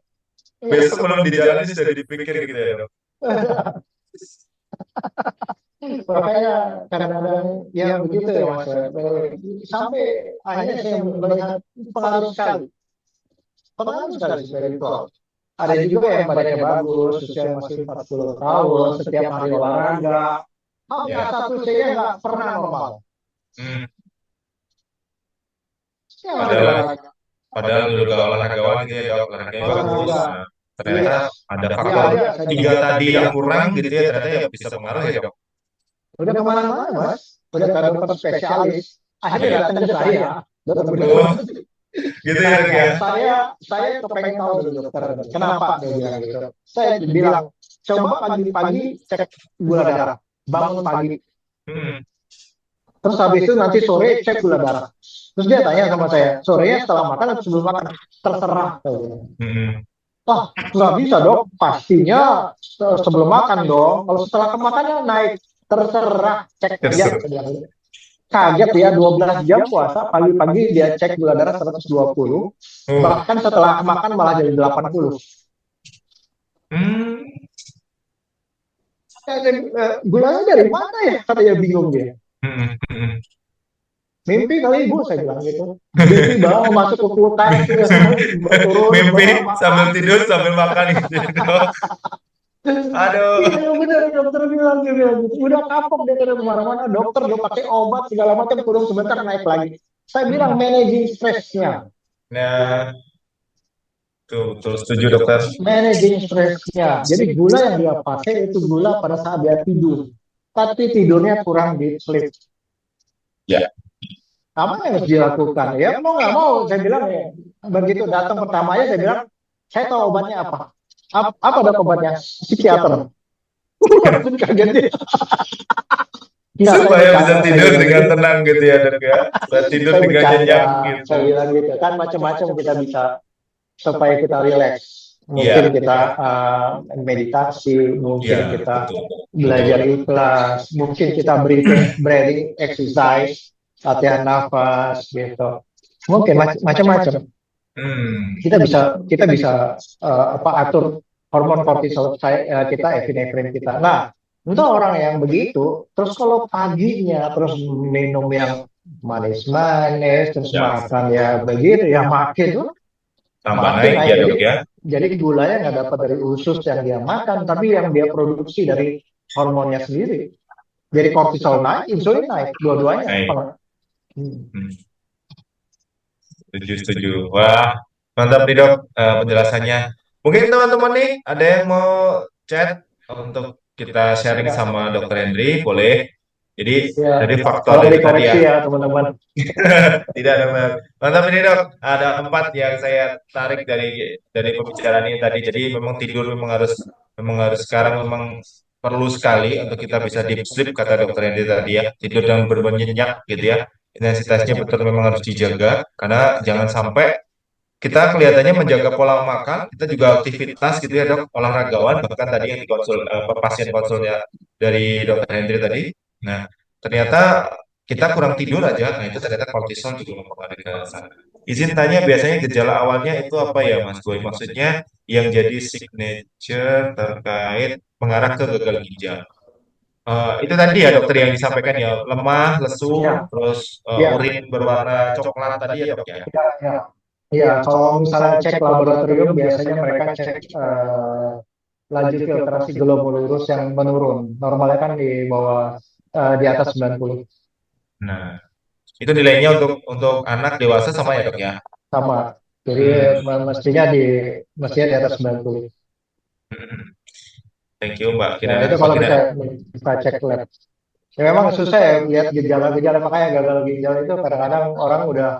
Speaker 1: Besok
Speaker 2: Iya.
Speaker 1: belum dijalani sudah dipikir gitu ya, dok.
Speaker 2: Makanya kadang-kadang ya begitu ya mas. Sampai akhirnya saya melihat pengaruh sekali. Pengaruh sekali spiritual. Ada juga yang badannya bagus, usia masih 40 tahun, setiap hari olahraga. Hampir
Speaker 1: Ya.
Speaker 2: satu saya nggak pernah normal.
Speaker 1: Hmm.
Speaker 2: Setiap hari
Speaker 1: Padahal
Speaker 2: olahraga.
Speaker 1: padahal juga olahragawan gitu ya, dok. Olahraganya bagus.
Speaker 2: Olahraga.
Speaker 1: Nah, ternyata
Speaker 2: Yes.
Speaker 1: ada
Speaker 2: Ya
Speaker 1: faktor
Speaker 2: aja saya
Speaker 1: tiga
Speaker 2: bilang.
Speaker 1: tadi yang kurang gitu ya, ternyata ya bisa pengaruh ya, dok.
Speaker 2: Udah kemana-mana mas. Udah ke dokter spesialis. Akhirnya
Speaker 1: Ya.
Speaker 2: datang ke saya. Dokter
Speaker 1: Oh,
Speaker 2: bedah.
Speaker 1: gitu ya, dok
Speaker 2: Tanya,
Speaker 1: ya.
Speaker 2: saya kepengen tahu dulu dokter, kenapa dia bilang gitu. Saya bilang, coba pagi-pagi cek gula darah, bangun pagi.
Speaker 1: Hmm.
Speaker 2: Terus habis itu nanti sore cek gula darah. Terus dia tanya sama saya, sorenya setelah makan atau sebelum makan? Terserah.
Speaker 1: Hmm.
Speaker 2: Oh, nggak bisa dok, pastinya sebelum makan dong. Kalau setelah kemakannya naik, terserah, cek aja.
Speaker 1: Terus.
Speaker 2: Kaget ya, 12 jam puasa, pagi-pagi dia cek gula darah 120,
Speaker 1: Oh.
Speaker 2: bahkan setelah makan malah jadi 80.
Speaker 1: Hmm.
Speaker 2: Gulanya dari mana ya? Katanya bingung dia.
Speaker 1: Hmm. Hmm.
Speaker 2: Mimpi kali ibu, saya bilang gitu. Mimpi bawa masuk ke kulkas, turun,
Speaker 1: Mimpi
Speaker 2: bawa
Speaker 1: sambil
Speaker 2: makan.
Speaker 1: tidur sambil makan gitu, dok. Aduh.
Speaker 2: Iya benar, dokter bilang gitu. Udah kapok dia dari kemana-mana. Dokter udah pakai obat segala macam, turun sebentar naik lagi. Saya bilang
Speaker 1: Hmm.
Speaker 2: managing stresnya.
Speaker 1: Nah, tuh betul setuju, dokter.
Speaker 2: Managing stresnya. Jadi gula yang dia pakai itu gula pada saat dia tidur. Tapi tidurnya kurang di sleep.
Speaker 1: Ya.
Speaker 2: Apa yang harus dilakukan? Ya mau nggak mau, saya bilang ya. Begitu datang pertamanya saya bilang, saya tahu obatnya apa. Apa dok obatnya? Psikiater. Walaupun kaget dia. Enggak, saya
Speaker 1: Supaya bisa
Speaker 2: bercanda, saya
Speaker 1: tidur
Speaker 2: bilang
Speaker 1: dengan
Speaker 2: gitu.
Speaker 1: tenang gitu ya dok ya. Supaya tidur
Speaker 2: Saya
Speaker 1: dengan
Speaker 2: bercanda,
Speaker 1: nyenyak gitu.
Speaker 2: saya bilang gitu. Kan macam-macam kita bisa supaya kita rileks. Mungkin
Speaker 1: Iya,
Speaker 2: kita meditasi,
Speaker 1: iya
Speaker 2: mungkin kita
Speaker 1: betul, betul.
Speaker 2: belajar ikhlas, mungkin kita breathing exercise, latihan nafas gitu. Mungkin macam-macam.
Speaker 1: Hmm,
Speaker 2: Kita bisa apa atur hormon kortisol kita, epinefrin kita. Nah, untuk orang yang begitu, terus kalau paginya terus minum yang manis-manis, terus
Speaker 1: ya
Speaker 2: makan ya begitu, ya makin tuh
Speaker 1: tambah
Speaker 2: makin
Speaker 1: naik
Speaker 2: naik.
Speaker 1: ya
Speaker 2: Jadi
Speaker 1: dok ya.
Speaker 2: jadi gulanya nggak dapat dari usus yang dia makan, tapi yang dia produksi dari hormonnya sendiri. Jadi kortisol naik, insulin naik, dua-duanya.
Speaker 1: Naik.
Speaker 2: Hmm.
Speaker 1: Hmm. Setuju, setuju. Wah, mantap nih dok penjelasannya. Mungkin teman-teman nih ada yang mau chat untuk kita sharing
Speaker 2: Ya,
Speaker 1: sama Dokter Hendri, boleh. Jadi
Speaker 2: ya.
Speaker 1: dari faktor
Speaker 2: Tolong
Speaker 1: itu tadi ya.
Speaker 2: dikoreksi ya teman-teman.
Speaker 1: Tidak dokter. Mantap ini dok. Ada empat yang saya tarik dari pembicaraan ini tadi. Jadi memang tidur memang harus sekarang memang perlu sekali untuk kita bisa deep sleep kata Dokter Hendri tadi ya. Tidur yang berbernyenyak gitu ya. Intensitasnya betul memang harus dijaga karena jangan sampai kita kelihatannya menjaga pola makan, kita juga aktivitas gitu ya dok, olahragawan, bahkan tadi yang pasien konsulnya dari dokter Hendri tadi. Nah, ternyata kita kurang tidur aja, nah itu ternyata kortisol juga mempengaruhi ke sana. Izin tanya, biasanya gejala awalnya itu apa ya Mas Boy? Maksudnya yang jadi signature terkait mengarah ke gagal ginjal. Itu tadi ya dokter yang disampaikan ya, lemah, lesu,
Speaker 2: Ya,
Speaker 1: terus
Speaker 2: ya,
Speaker 1: urin berwarna coklat tadi ya dok ya.
Speaker 2: ya. Iya, kalau misalnya cek laboratorium biasanya mereka cek laju filtrasi glomulurus yang menurun. Normalnya kan di bawah di atas 90
Speaker 1: Nah, itu nilainya untuk anak dewasa sama ya dok ya?
Speaker 2: sama. Jadi
Speaker 1: Hmm.
Speaker 2: mestinya di atas 90.
Speaker 1: Hmm. Thank you Mbak
Speaker 2: Ya,
Speaker 1: Kirana.
Speaker 2: itu
Speaker 1: Mbak
Speaker 2: kalau
Speaker 1: Kirana.
Speaker 2: kita cek lab. Ya, memang susah ya lihat gejala-gejala, makanya gagal ginjal itu kadang-kadang orang udah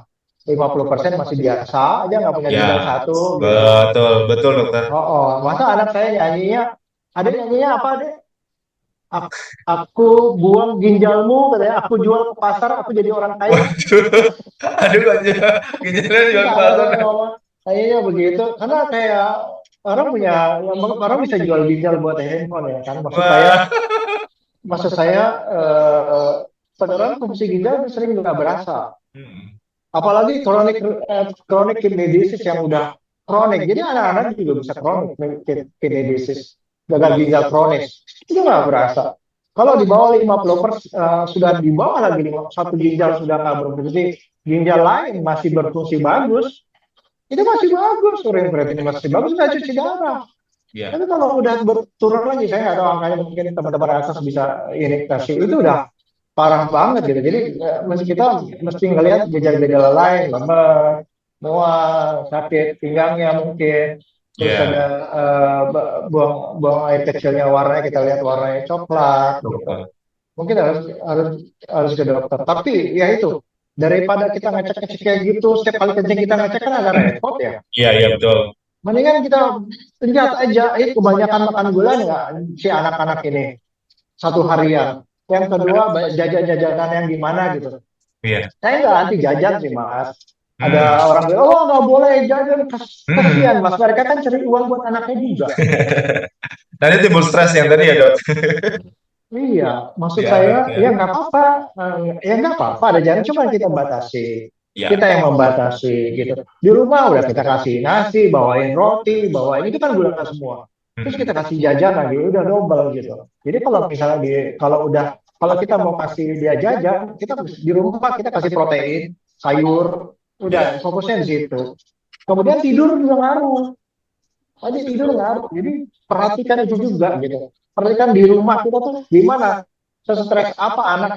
Speaker 2: 50% masih biasa aja, nggak punya ginjal
Speaker 1: Ya,
Speaker 2: satu gitu.
Speaker 1: betul, betul dokter.
Speaker 2: Oh, oh, masa anak saya nyanyinya, ada nyanyinya apa deh? Aku, aku buang ginjalmu, katanya. Aku jual ke pasar, aku jadi orang kaya.
Speaker 1: Waduh, aduh aja, ginjalnya jual
Speaker 2: Iya,
Speaker 1: ke
Speaker 2: ada
Speaker 1: pasar.
Speaker 2: ngomong kayaknya begitu. Karena kayak orang punya, orang bisa jual ginjal buat handphone ya kan.
Speaker 1: Wah,
Speaker 2: Maksud saya eh, sekarang fungsi ginjal sering nggak berasa.
Speaker 1: hmm.
Speaker 2: Apalagi chronic kidney disease yang udah kronik. Jadi anak-anak juga bisa kronik kidney disease, gagal ginjal kronis. Itu nggak berasa. Kalau di bawah 50% sudah di bawah lagi satu ginjal sudah nggak berfungsi, ginjal lain masih berfungsi bagus, itu masih bagus, urin ini masih bagus, nggak cuci darah.
Speaker 1: Ya,
Speaker 2: Tapi kalau udah berturun lagi, saya nggak tahu angkanya, mungkin teman-teman atas bisa ini kasih, itu udah parah banget gitu. Jadi kita mesti ngelihat gejala-gejala lain, lemes, mual, sakit pinggangnya mungkin, terus ada
Speaker 1: ya,
Speaker 2: buang buang air kecilnya, warnanya kita lihat warnanya coklat gitu.
Speaker 1: dokter.
Speaker 2: Mungkin harus harus harus ke dokter. Tapi ya itu, daripada kita ngecek-ngecek kayak gitu, setiap kali kencing kita ngecek kan agak repot ya.
Speaker 1: Iya, iya betul.
Speaker 2: Mendingan kita lihat aja, kebanyakan makan gula nggak si anak-anak ini satu harian. Yang kedua, jajan-jajanan yang gimana gitu.
Speaker 1: Iya.
Speaker 2: Saya nggak anti jajan sih, Mas. Ada
Speaker 1: Hmm.
Speaker 2: orang bilang, oh nggak boleh jajan, kasihan,
Speaker 1: Hmm.
Speaker 2: Mas. Mereka kan cari uang buat anaknya juga.
Speaker 1: Nanti timbul stres yang tadi ya dok.
Speaker 2: Iya, maksud
Speaker 1: Ya,
Speaker 2: saya, ya
Speaker 1: ya.
Speaker 2: nggak apa-apa. Ya nggak apa-apa, ada jalan, cuma kita batasi. Kita
Speaker 1: Ya,
Speaker 2: yang membatasi gitu. Di rumah udah kita kasih nasi, bawain roti, bawain itu kan gula semua. Terus kita
Speaker 1: hmm.
Speaker 2: kasih jajan lagi, udah double gitu. Jadi kalau misalnya kalau kita mau kasih dia jajan, kita di rumah kita kasih protein, sayur, udah
Speaker 1: Ya,
Speaker 2: fokusnya di situ. Kemudian tidur juga ngaruh. Tadi tidur ngaruh. Jadi perhatikan itu juga gitu. Perhatikan di rumah kita tuh gimana, stres apa anak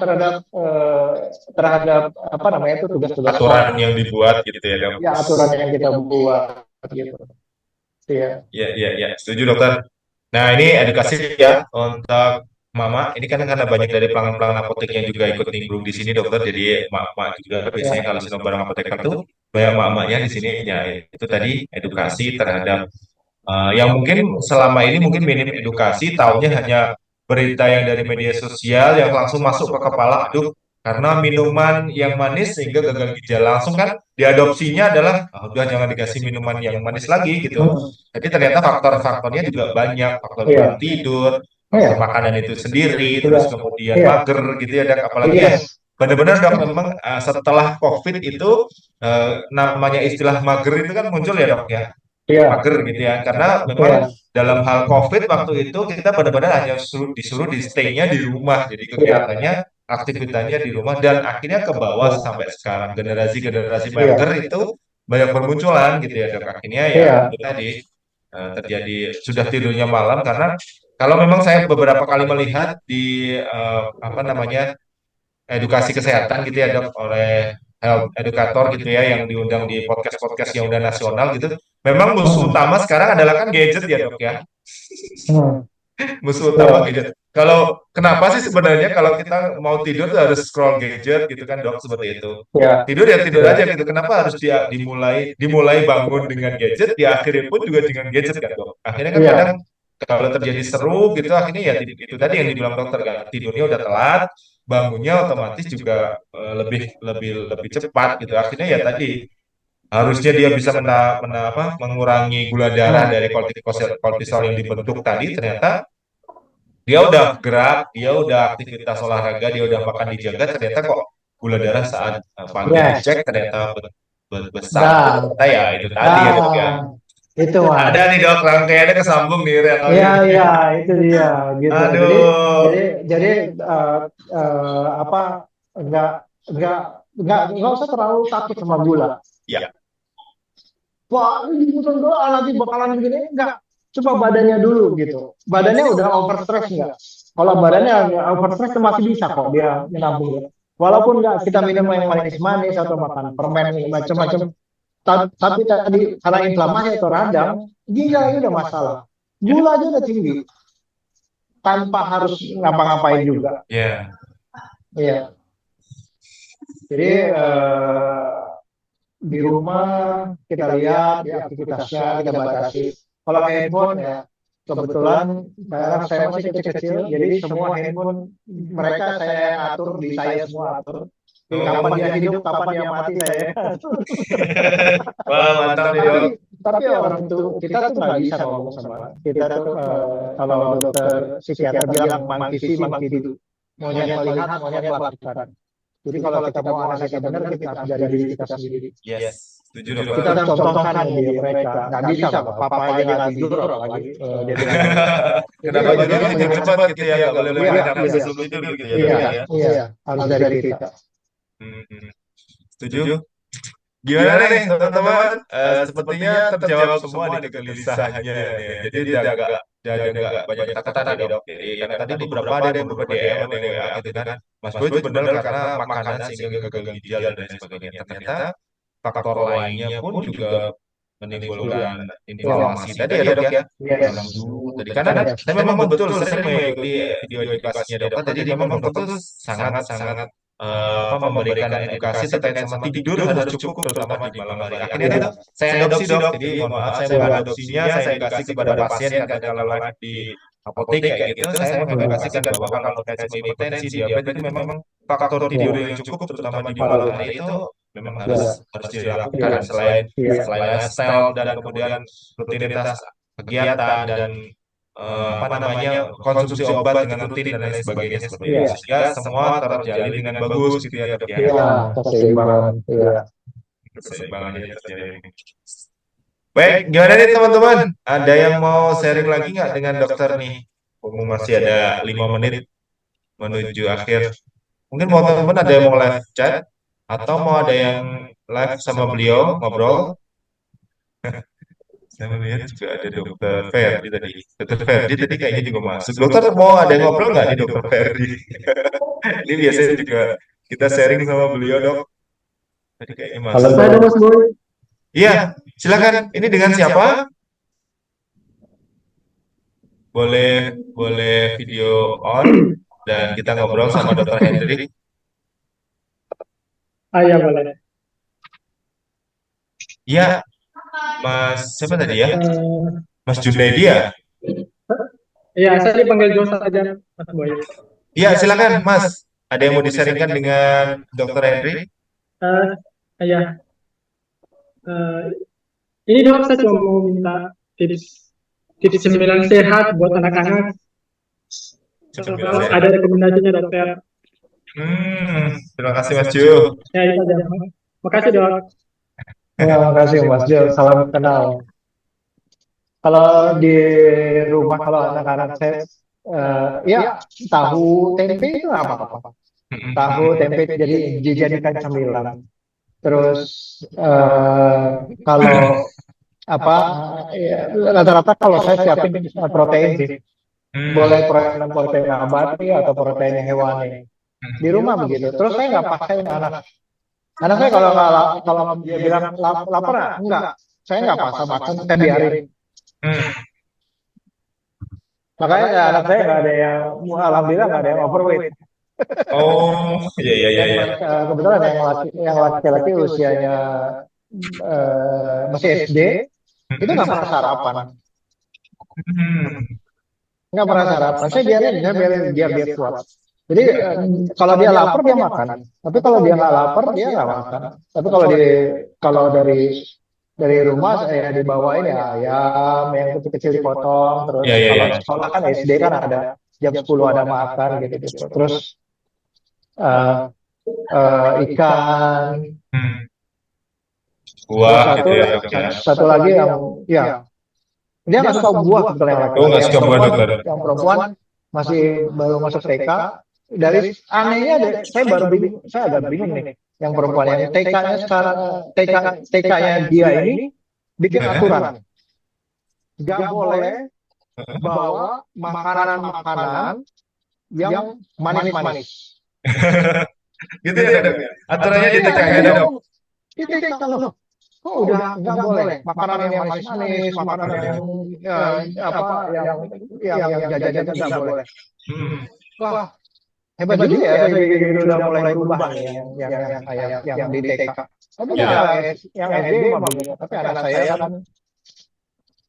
Speaker 2: terhadap apa namanya itu tugas-tugas sekolah,
Speaker 1: aturan yang dibuat gitu ya dok.
Speaker 2: ya aturan yang kita buat gitu ya.
Speaker 1: Ya, ya, ya. Setuju dokter. Nah, ini edukasi ya untuk mama. Ini kan karena banyak dari pelanggan-pelanggan apotek yang juga ikut nimbrung di sini dokter. Jadi mak-mak juga biasanya
Speaker 2: Ya,
Speaker 1: kalau sino barang apoteker tuh banyak mak-maknya di sini. Ya, itu tadi edukasi terhadap yang mungkin selama ini mungkin minim edukasi, taunya hanya berita yang dari media sosial yang langsung masuk ke kepala, aduh, karena minuman yang manis sehingga gagal ginjal langsung kan diadopsinya adalah "Ah, udah jangan dikasih minuman yang manis lagi gitu.
Speaker 2: Hmm.
Speaker 1: Jadi ternyata faktor-faktornya juga banyak, faktor kurang
Speaker 2: Iya,
Speaker 1: tidur, faktor
Speaker 2: iya,
Speaker 1: makanan itu sendiri, terus
Speaker 2: sudah,
Speaker 1: kemudian
Speaker 2: iya,
Speaker 1: mager gitu ya, dan apalagi yang
Speaker 2: yes,
Speaker 1: benar-benar dok memang setelah COVID itu namanya istilah mager itu kan muncul ya dok ya,
Speaker 2: iya,
Speaker 1: mager gitu ya, karena memang
Speaker 2: iya,
Speaker 1: dalam hal COVID waktu itu kita benar-benar hanya disuruh di stay-nya di rumah, jadi
Speaker 2: iya,
Speaker 1: kegiatannya, aktivitasnya di rumah, dan akhirnya ke bawah sampai sekarang generasi-generasi
Speaker 2: iya,
Speaker 1: mager itu banyak bermunculan gitu ya dok. Akhirnya ya
Speaker 2: iya,
Speaker 1: itu tadi terjadi sudah tidurnya malam karena kalau memang saya beberapa kali melihat di apa namanya edukasi kesehatan gitu ya dok oleh health educator gitu ya yang diundang di podcast-podcast yang udah nasional gitu. Memang musuh
Speaker 2: hmm,
Speaker 1: utama sekarang adalah kan gadget ya dok ya.
Speaker 2: hmm,
Speaker 1: Musuh utama
Speaker 2: iya,
Speaker 1: gadget. Kalau kenapa sih sebenarnya kalau kita mau tidur tuh harus scroll gadget gitu kan dok seperti itu.
Speaker 2: iya,
Speaker 1: Tidur ya tidur
Speaker 2: iya,
Speaker 1: aja gitu. Kenapa harus dia dimulai bangun dengan gadget, diakhiri pun juga dengan gadget kan dok. Akhirnya kan kadang
Speaker 2: iya,
Speaker 1: kalau terjadi seru gitu akhirnya ya itu tadi yang dibilang dokter kan tidurnya udah telat, bangunnya otomatis juga lebih lebih lebih cepat gitu. Akhirnya ya tadi harusnya dia bisa mengurangi gula darah
Speaker 2: hmm,
Speaker 1: dari kortisol yang dibentuk tadi, ternyata dia udah gerak, dia udah aktivitas olahraga, dia udah makan dijaga, ternyata kok gula darah saat pagi
Speaker 2: yes,
Speaker 1: dicek ternyata besar.
Speaker 2: nah,
Speaker 1: Ternyata ya itu tadi ya dok ya.
Speaker 2: ah, itu
Speaker 1: Ada
Speaker 2: mas.
Speaker 1: nih dok, rangkaiannya kesambung nih
Speaker 2: Iya,
Speaker 1: relnya nih.
Speaker 2: iya, itu dia gitu. Jadi,
Speaker 1: Aduh,
Speaker 2: jadi, jadi eh, apa? Enggak, enggak, enggak usah terlalu takut sama gula.
Speaker 1: ya,
Speaker 2: Wah, ini bukan doa nanti bakalan begini. Enggak, coba badannya dulu gitu. Badannya udah overstress enggak? Kalau badannya overstress masih bisa kok dia menampung. Ya. Walaupun enggak kita minum yang manis-manis atau makan permen macam-macam. Tapi tadi karena inflamasi atau radang, ginjal aja udah masalah. Gula aja udah tinggi tanpa harus ngapa-ngapain juga.
Speaker 1: ya,
Speaker 2: Iya. Jadi di rumah kita lihat di aktivitasnya kita batasi. Kalau handphone ya kebetulan sekarang saya masih kecil-kecil, jadi semua handphone mereka saya atur di saya semua atur. Jadi kapan dia
Speaker 1: oh,
Speaker 2: hidup, kapan dia mati saya.
Speaker 1: wah mantap nih
Speaker 2: tapi
Speaker 1: dok.
Speaker 2: tapi orang tuh kita tuh nggak bisa ngomong sama kita tuh kalau dokter psikiater bilang mangkisi mangkidu monyet melihat monyet melakukan. Jadi kalau kita mau analisa benar kita harus dari diri kita sendiri.
Speaker 1: Yes, setuju
Speaker 2: Kita
Speaker 1: dokter.
Speaker 2: harus contohkan dia mereka. Nggak bisa kok. Papa aja nggak tidur apalagi dia bilang gitu. Jadi
Speaker 1: Kenapa
Speaker 2: dia
Speaker 1: juga tidur
Speaker 2: melihat.
Speaker 1: cepat gitu ya, nggak boleh
Speaker 2: Iya,
Speaker 1: lewat sampai
Speaker 2: iya,
Speaker 1: sebelum tidur gitu ya dok
Speaker 2: iya,
Speaker 1: ya.
Speaker 2: iya. Harus dari kita.
Speaker 1: Hmm, hmm. Setuju. Gimana nih teman-teman? Sepertinya terjawab semua nih kegelisahannya nih. Jadi udah agak banyak ketakutan nih dok. Jadi yang tadi beberapa ada yang beberapa DM ada yang WA gitu kan. Mas Boy itu benar karena makanan sehingga gagal ginjal dan lain sebagainya. Ternyata faktor lainnya pun juga menimbulkan inflamasi tadi ya dok ya.
Speaker 2: Yes.
Speaker 1: Ganggu tadi karena saya memang betul sering mengikuti video edukasinya dokter. Jadi memang dokter tuh sangat-sangat memberikan edukasi terkait sama tidur harus cukup terutama di malam hari. Akhirnya itu saya adopsi dok. Jadi mohon maaf saya mengadopsinya, saya edukasi kepada pasien kadang kalau live di apotek kayak gitu, saya mengedukasikan bahwa kalau terkait sama hipertensi, diabetes itu memang faktor tidur yang cukup terutama di malam hari itu memang harus
Speaker 2: Iya.
Speaker 1: harus dilakukan selain
Speaker 2: Iya.
Speaker 1: selain lifestyle dan kemudian rutinitas kegiatan dan apa namanya konsumsi obat dengan rutin dan lain sebagainya seperti itu
Speaker 2: Iya.
Speaker 1: sehingga semua terjalin dengan bagus gitu ya dok ya.
Speaker 2: Iya. Keseimbangan. Iya.
Speaker 1: Keseimbangannya terjalin. Baik, gimana nih teman-teman? Ada yang mau sharing lagi nggak dengan dokter nih? Mumpung masih ada 5 menit menuju akhir. Mungkin mau teman-teman ada yang mau live chat atau mau ada yang live sama beliau ngobrol. Saya melihat juga ada dokter Ferdi tadi. Dokter Ferdi tadi kayaknya juga masuk. Dokter mau ada yang ngobrol nggak nih dokter Ferdi? Ini biasanya juga kita sharing sama beliau dok. Tadi kayaknya
Speaker 2: Halo,
Speaker 1: masuk.
Speaker 2: saya Mas Boy.
Speaker 1: Iya, silakan. Ini dengan siapa? Boleh boleh video on dan kita ngobrol sama dokter Hendrik.
Speaker 2: Ah, ya boleh.
Speaker 1: Iya, Mas siapa tadi ya?
Speaker 2: Eh,
Speaker 1: Mas Junaidi ya?
Speaker 3: Iya, saya dipanggil Jos saja, Mas Boy.
Speaker 1: Iya, silakan, Mas. Ada yang mau disaringkan dengan Dokter Henry?
Speaker 3: Eh, ya, eh, ini dok, saya cuma mau minta tips tips cemilan sehat buat anak-anak.
Speaker 1: Cemilan
Speaker 3: Kalau ada
Speaker 1: sehat.
Speaker 3: rekomendasinya dokter.
Speaker 1: Terima kasih Mas Ju.
Speaker 3: Ya, itu aja. Makasih dok.
Speaker 2: Ya, makasih Mas Jo, salam kenal. Kalau di rumah kalau anak-anak saya ya tahu tempe itu nggak apa-apa. Tahu tempe jadi dijadikan camilan. Terus eh, kalau apa ya, rata-rata kalau saya siapin protein sih, boleh protein nabati atau protein hewani di rumah begitu. Terus saya nggak paksain anak saya kalau nggak kalau dia bilang lapar enggak, saya nggak paksa, saya biarin.
Speaker 1: Hmm.
Speaker 2: Makanya anak saya nggak ada yang, alhamdulillah nggak ada yang overweight.
Speaker 1: Oh, iya iya iya
Speaker 2: Dan
Speaker 1: iya.
Speaker 2: mereka kebetulan yang laki-laki usianya masih SD itu nggak pernah sarapan,
Speaker 1: Hmm.
Speaker 2: nggak pernah sarapan. Saya biarin dia biar kuat. Jadi kalau dia lapar dia makan, tapi kalau dia nggak lapar dia nggak makan. Tapi kalau dari rumah saya dibawain ya ayam yang kecil-kecil dipotong. Terus
Speaker 1: Iya iya
Speaker 2: kalau
Speaker 1: iya.
Speaker 2: sekolah kan SD kan ada jam 10 ada makan gitu-gitu. Terus eh, ikan.
Speaker 1: Hmm.
Speaker 2: Terus
Speaker 1: Buah gitu ya dok ya.
Speaker 2: satu lagi yang ya dia nggak suka buah sebetulnya yang
Speaker 1: Oh
Speaker 2: laki-laki.
Speaker 1: nggak suka buah dokter.
Speaker 2: Yang perempuan masih baru masuk TK. Dari anehnya saya baru bingung, saya agak bingung nih. Yang perempuan yang TK-nya sekarang TK-nya dia ini bikin aturan nggak boleh bawa makanan-makanan yang manis-manis.
Speaker 1: Gitu ya dok. Aturannya di TKG dok.
Speaker 2: Di TK loh. Oh, udah nggak boleh makanan yang manis-manis, makanan yang apa yang jajan-jajan nggak boleh.
Speaker 1: Hmm.
Speaker 2: Wah, hebat juga ya saya pikir itu udah mulai berubah nih yang di TK. Tapi
Speaker 1: Ya.
Speaker 2: yang SD mah begitu. Tapi anak saya kan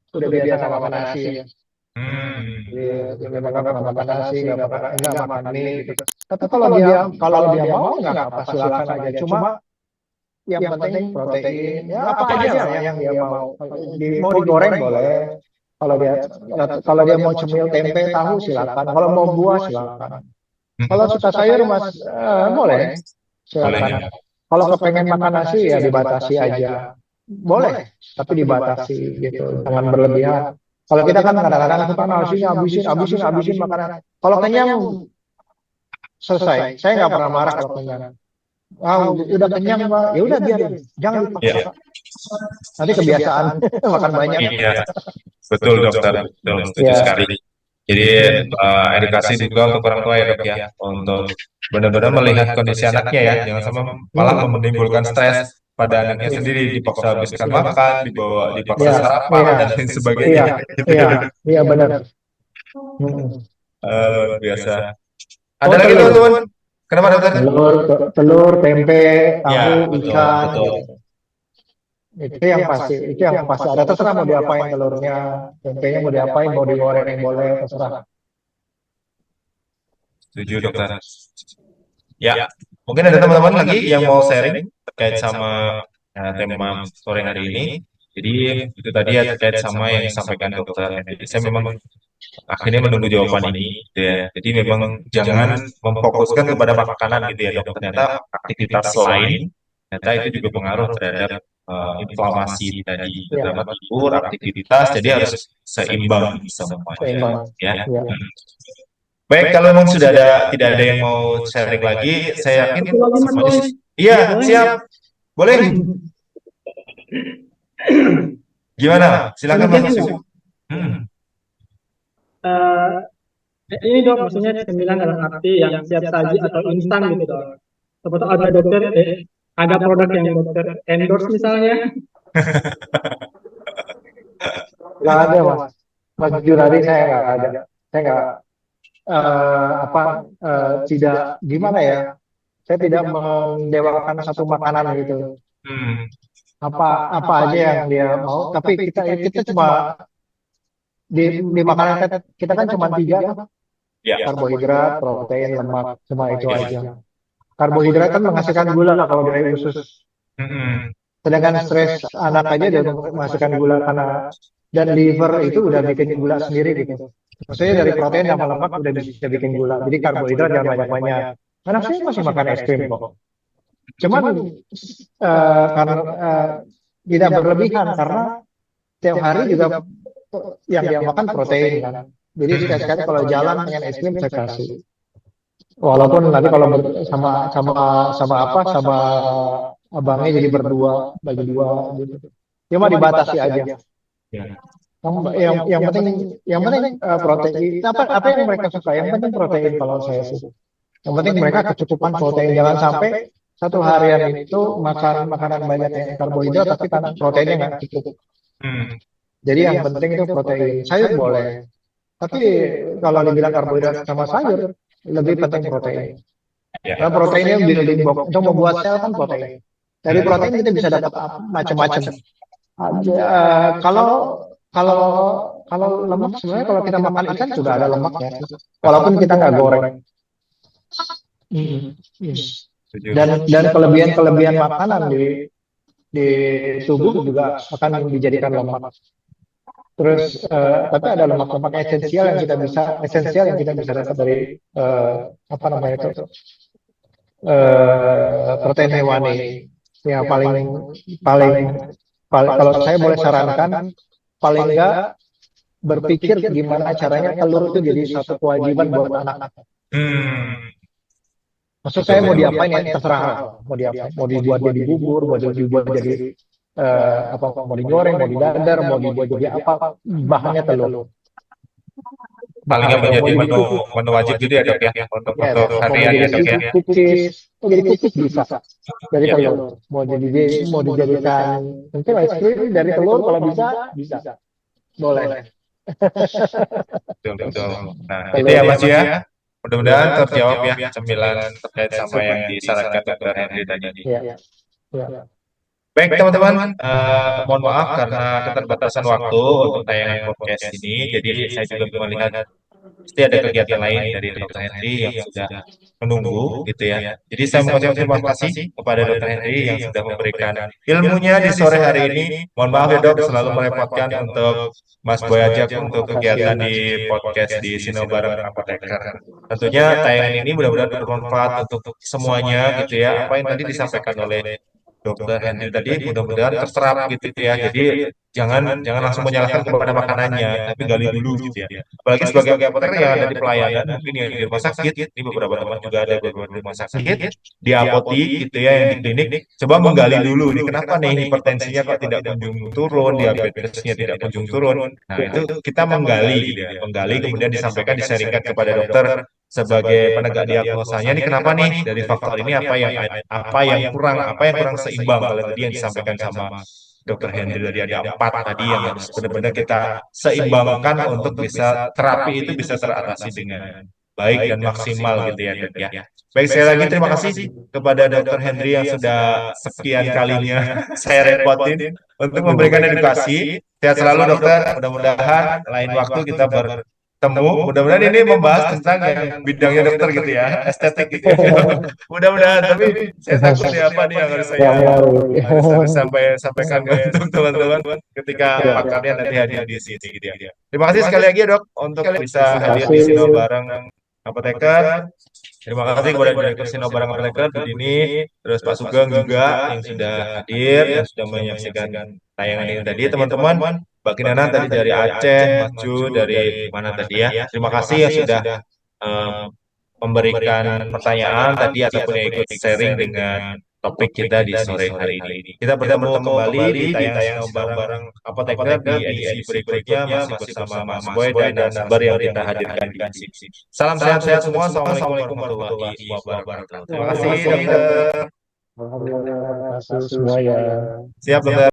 Speaker 2: udah biasa makan nasi ya.
Speaker 1: Hmm.
Speaker 2: Dia memang nggak makan nasi, nggak makan mie gitu. Tapi kalau dia mau nggak apa silakan aja. Cuma yang penting protein, ya apa aja lah yang dia mau. Mau digoreng boleh. Kalau dia kalau dia mau cemil tempe tahu silakan. Kalau mau buah silakan. Kalau suka sayur mas boleh
Speaker 1: Boleh
Speaker 2: silakan.
Speaker 1: ya.
Speaker 2: Kalau kepengen makan nasi ya dibatasi aja. Boleh, tapi dibatasi gitu, jangan berlebihan. Kalau kita kan kadang-kadang suka nasinya habisin makanan. Kalau kenyang selesai. Saya nggak pernah marah kalau kenyang. Udah kenyang pak, ya udah biarin, jangan
Speaker 1: Iya.
Speaker 2: dipaksa. Nanti kebiasaan makan banyak.
Speaker 1: Iya. Betul dokter. Betul. Setuju
Speaker 2: Ya,
Speaker 1: sekali. Jadi edukasi juga untuk orang tua ya dok ya, untuk benar-benar melihat kondisi anaknya ya, jangan sampai malah menimbulkan stres pada anaknya sendiri, dipaksa habiskan makan, dipaksa
Speaker 2: ya,
Speaker 1: sarapan
Speaker 2: iya,
Speaker 1: dan lain
Speaker 2: iya,
Speaker 1: sebagainya, gitu
Speaker 2: iya,
Speaker 1: ya dok.
Speaker 2: iya benar. Hmm.
Speaker 1: Luar biasa. Ada
Speaker 2: Oh
Speaker 1: lagi
Speaker 2: telur,
Speaker 1: teman-teman? Kenapa dokter?
Speaker 2: telur, tempe,
Speaker 1: Ya
Speaker 2: tahu,
Speaker 1: betul
Speaker 2: ikan,
Speaker 1: betul.
Speaker 2: gitu. Itu yang pasti ada. Terserah mau diapain telurnya, tempenya mau diapain, mau digoreng boleh, terserah.
Speaker 1: Setuju dokter. Ya, mungkin ada teman-teman lagi yang mau sharing terkait sama tema sore hari ini. Jadi itu tadi ya terkait sama yang disampaikan dokter Henry. Saya memang akhirnya menunggu jawaban ini, gitu ya. Jadi memang jangan memfokuskan kepada makanan gitu ya dok. Ternyata aktivitas lain, ternyata itu juga pengaruh terhadap inflamasi tadi,
Speaker 2: Ya,
Speaker 1: terutama tidur, aktivitas. Jadi harus seimbang semuanya,
Speaker 2: seimbang.
Speaker 1: ya.
Speaker 2: Ya.
Speaker 1: Baik, kalau memang sudah tidak ada yang mau sharing lagi, saya yakin
Speaker 3: Satu lagi Mas
Speaker 1: semuanya.
Speaker 3: Boy.
Speaker 1: Iya,
Speaker 3: Boleh
Speaker 1: siap.
Speaker 3: nggak?
Speaker 1: Boleh. Gimana? Silakan
Speaker 3: Mungkin
Speaker 1: Mas
Speaker 3: ini
Speaker 1: Yusuf. Hmm.
Speaker 3: eh, ini dok, maksudnya cemilan dalam arti yang siap saji atau instan gitu dok. Siapa tahu ada dokter, ada produk yang dokter endorse misalnya.
Speaker 2: Nggak ada mas. Mas Junadi saya nggak ada. Saya nggak apa tidak gimana ya. Saya tidak mendewakan satu makanan gitu.
Speaker 1: Hmm.
Speaker 2: Apa apa aja yang dia mau. Tapi kita kita cuma di makanan kita kan cuma tiga kan,
Speaker 1: Ya.
Speaker 2: karbohidrat, protein, lemak, cuma itu aja. Karbohidrat kan menghasilkan gula lah kalau dari usus.
Speaker 1: Mm-mm.
Speaker 2: Sedangkan stres anak aja udah menghasilkan gula karena dan liver itu udah bikin gula sendiri gitu. Maksudnya dari protein sama lemak udah bisa bikin gula. Jadi karbohidrat jangan banyak-banyak. Karena saya masih makan es krim kok. Cuman karena tidak berlebihan karena tiap hari juga yang dia makan protein kan. Jadi sekali-sekali kalau jalan pengen es krim saya kasih. Walaupun nanti kalau sama sama sama abangnya jadi berdua bagi dua gitu. Cuma dibatasi aja.
Speaker 1: Ya.
Speaker 2: Yang penting protein. Apa yang mereka suka? Yang penting protein kalau saya sih. Yang penting mereka kecukupan protein. Jangan sampai satu harian itu makan makanan banyak yang karbohidrat tapi karena proteinnya nggak cukup.
Speaker 1: Hmm.
Speaker 2: Jadi yang penting itu protein. Sayur boleh. Tapi kalau dibilang karbohidrat sama sayur, lebih penting protein.
Speaker 1: Ya.
Speaker 2: Karena proteinnya building block. Untuk membuat sel kan protein. Dari protein kita bisa dapat macam-macam. Kalau kalau kalau lemak sebenarnya kalau kita makan ikan juga ada lemaknya. Walaupun kita nggak goreng.
Speaker 1: Setuju.
Speaker 2: Dan kelebihan makanan di tubuh juga akan dijadikan lemak. Terus tapi ada lemak-lemak esensial yang kita bisa dapat dari apa namanya itu protein hewani. Ya paling kalau saya boleh sarankan paling enggak berpikir gimana caranya telur itu jadi satu kewajiban buat anak-anak. Maksud saya mau diapain ya terserah lah. Mau diapain, mau dibuat jadi bubur, mau dibuat jadi apa mau digoreng, mau didadar, mau dibuat jadi apa, bahannya telur.
Speaker 1: Paling nggak menjadi menu wajib gitu ya dok ya untuk harian ya dok ya.
Speaker 2: Cookies, jadi cookies bisa dari telur. Mau dijadikan mungkin ice cream dari telur kalau bisa boleh.
Speaker 1: Betul, betul. Nah, itu ya Mas ya. Mudah-mudahan terjawab ya cemilan terkait sama yang disarankan Dokter Henry tadi.
Speaker 2: Ya.
Speaker 1: Baik teman-teman, mohon maaf karena keterbatasan waktu untuk tayangan podcast ini. Jadi saya juga melihat pasti ada kegiatan lain dari Dokter Henry yang sudah menunggu gitu ya. Jadi saya mengucapkan terima kasih kepada Dokter Henry yang sudah memberikan ilmunya di sore hari ini. Mohon maaf ya dok, selalu merepotkan untuk Mas Boy Ajak untuk kegiatan di podcast di Sino Bareng Apoteker. Tentunya tayangan ini mudah-mudahan bermanfaat untuk semuanya gitu ya. Apa yang tadi disampaikan oleh Dokter Henry tadi mudah-mudahan terserap gitu ya. Jadi jangan langsung menyalahkan kepada makanannya, tapi gali dulu gitu ya. Apalagi sebagai apoteker yang ada di pelayanan, mungkin yang di rumah sakit, ini beberapa teman juga ada beberapa di rumah sakit, di apotik gitu ya, yang di klinik, coba menggali dulu nih, kenapa nih hipertensinya kok tidak kunjung turun, diabetesnya tidak kunjung turun. Nah itu kita menggali gitu ya, menggali kemudian disampaikan, disaringkan kepada dokter sebagai penegak diagnosanya nih kenapa nih dari faktor ini apa yang kurang seimbang kalau tadi yang disampaikan sama Dokter Henry tadi ada 4 tadi yang harus benar-benar kita seimbangkan untuk bisa terapi itu bisa teratasi dengan baik dan maksimal gitu ya dok ya. Baik sekali lagi terima kasih kepada Dokter Henry yang sudah sekian kalinya saya repotin untuk memberikan edukasi. Sehat selalu dokter. Mudah-mudahan lain waktu kita bertemu. Mudah-mudahan ini membahas tentang yang bidangnya dokter gitu ya, estetik gitu ya. Mudah-mudahan, tapi saya takut ya apa nih yang harus harus sampaikan untuk teman-teman ketika pakarnya nanti hadir di sini gitu ya. Terima kasih sekali lagi ya dok untuk bisa hadir di Sino Bareng Apoteker. Terima kasih kepada Direktur Sino Bareng Apoteker ini, terus Pak Sugeng juga yang sudah hadir, yang sudah menyaksikan tayangan ini tadi teman-teman. Mbak Kinana tadi dari Aceh, Mas Ju dari mana tadi ya. Terima kasih yang sudah memberikan pertanyaan tadi ataupun yang ikut sharing dengan topik kita di sore hari ini. Kita bertemu kembali di tayangan bareng Apoteker di edisi berikutnya masih bersama Mas Boy dan narasumber yang kita hadirkan di sini. Salam sehat-sehat semua. Assalamualaikum warahmatullahi wabarakatuh. Terima kasih dokter.
Speaker 2: Alhamdulillah, semuanya.
Speaker 1: Siap dokter.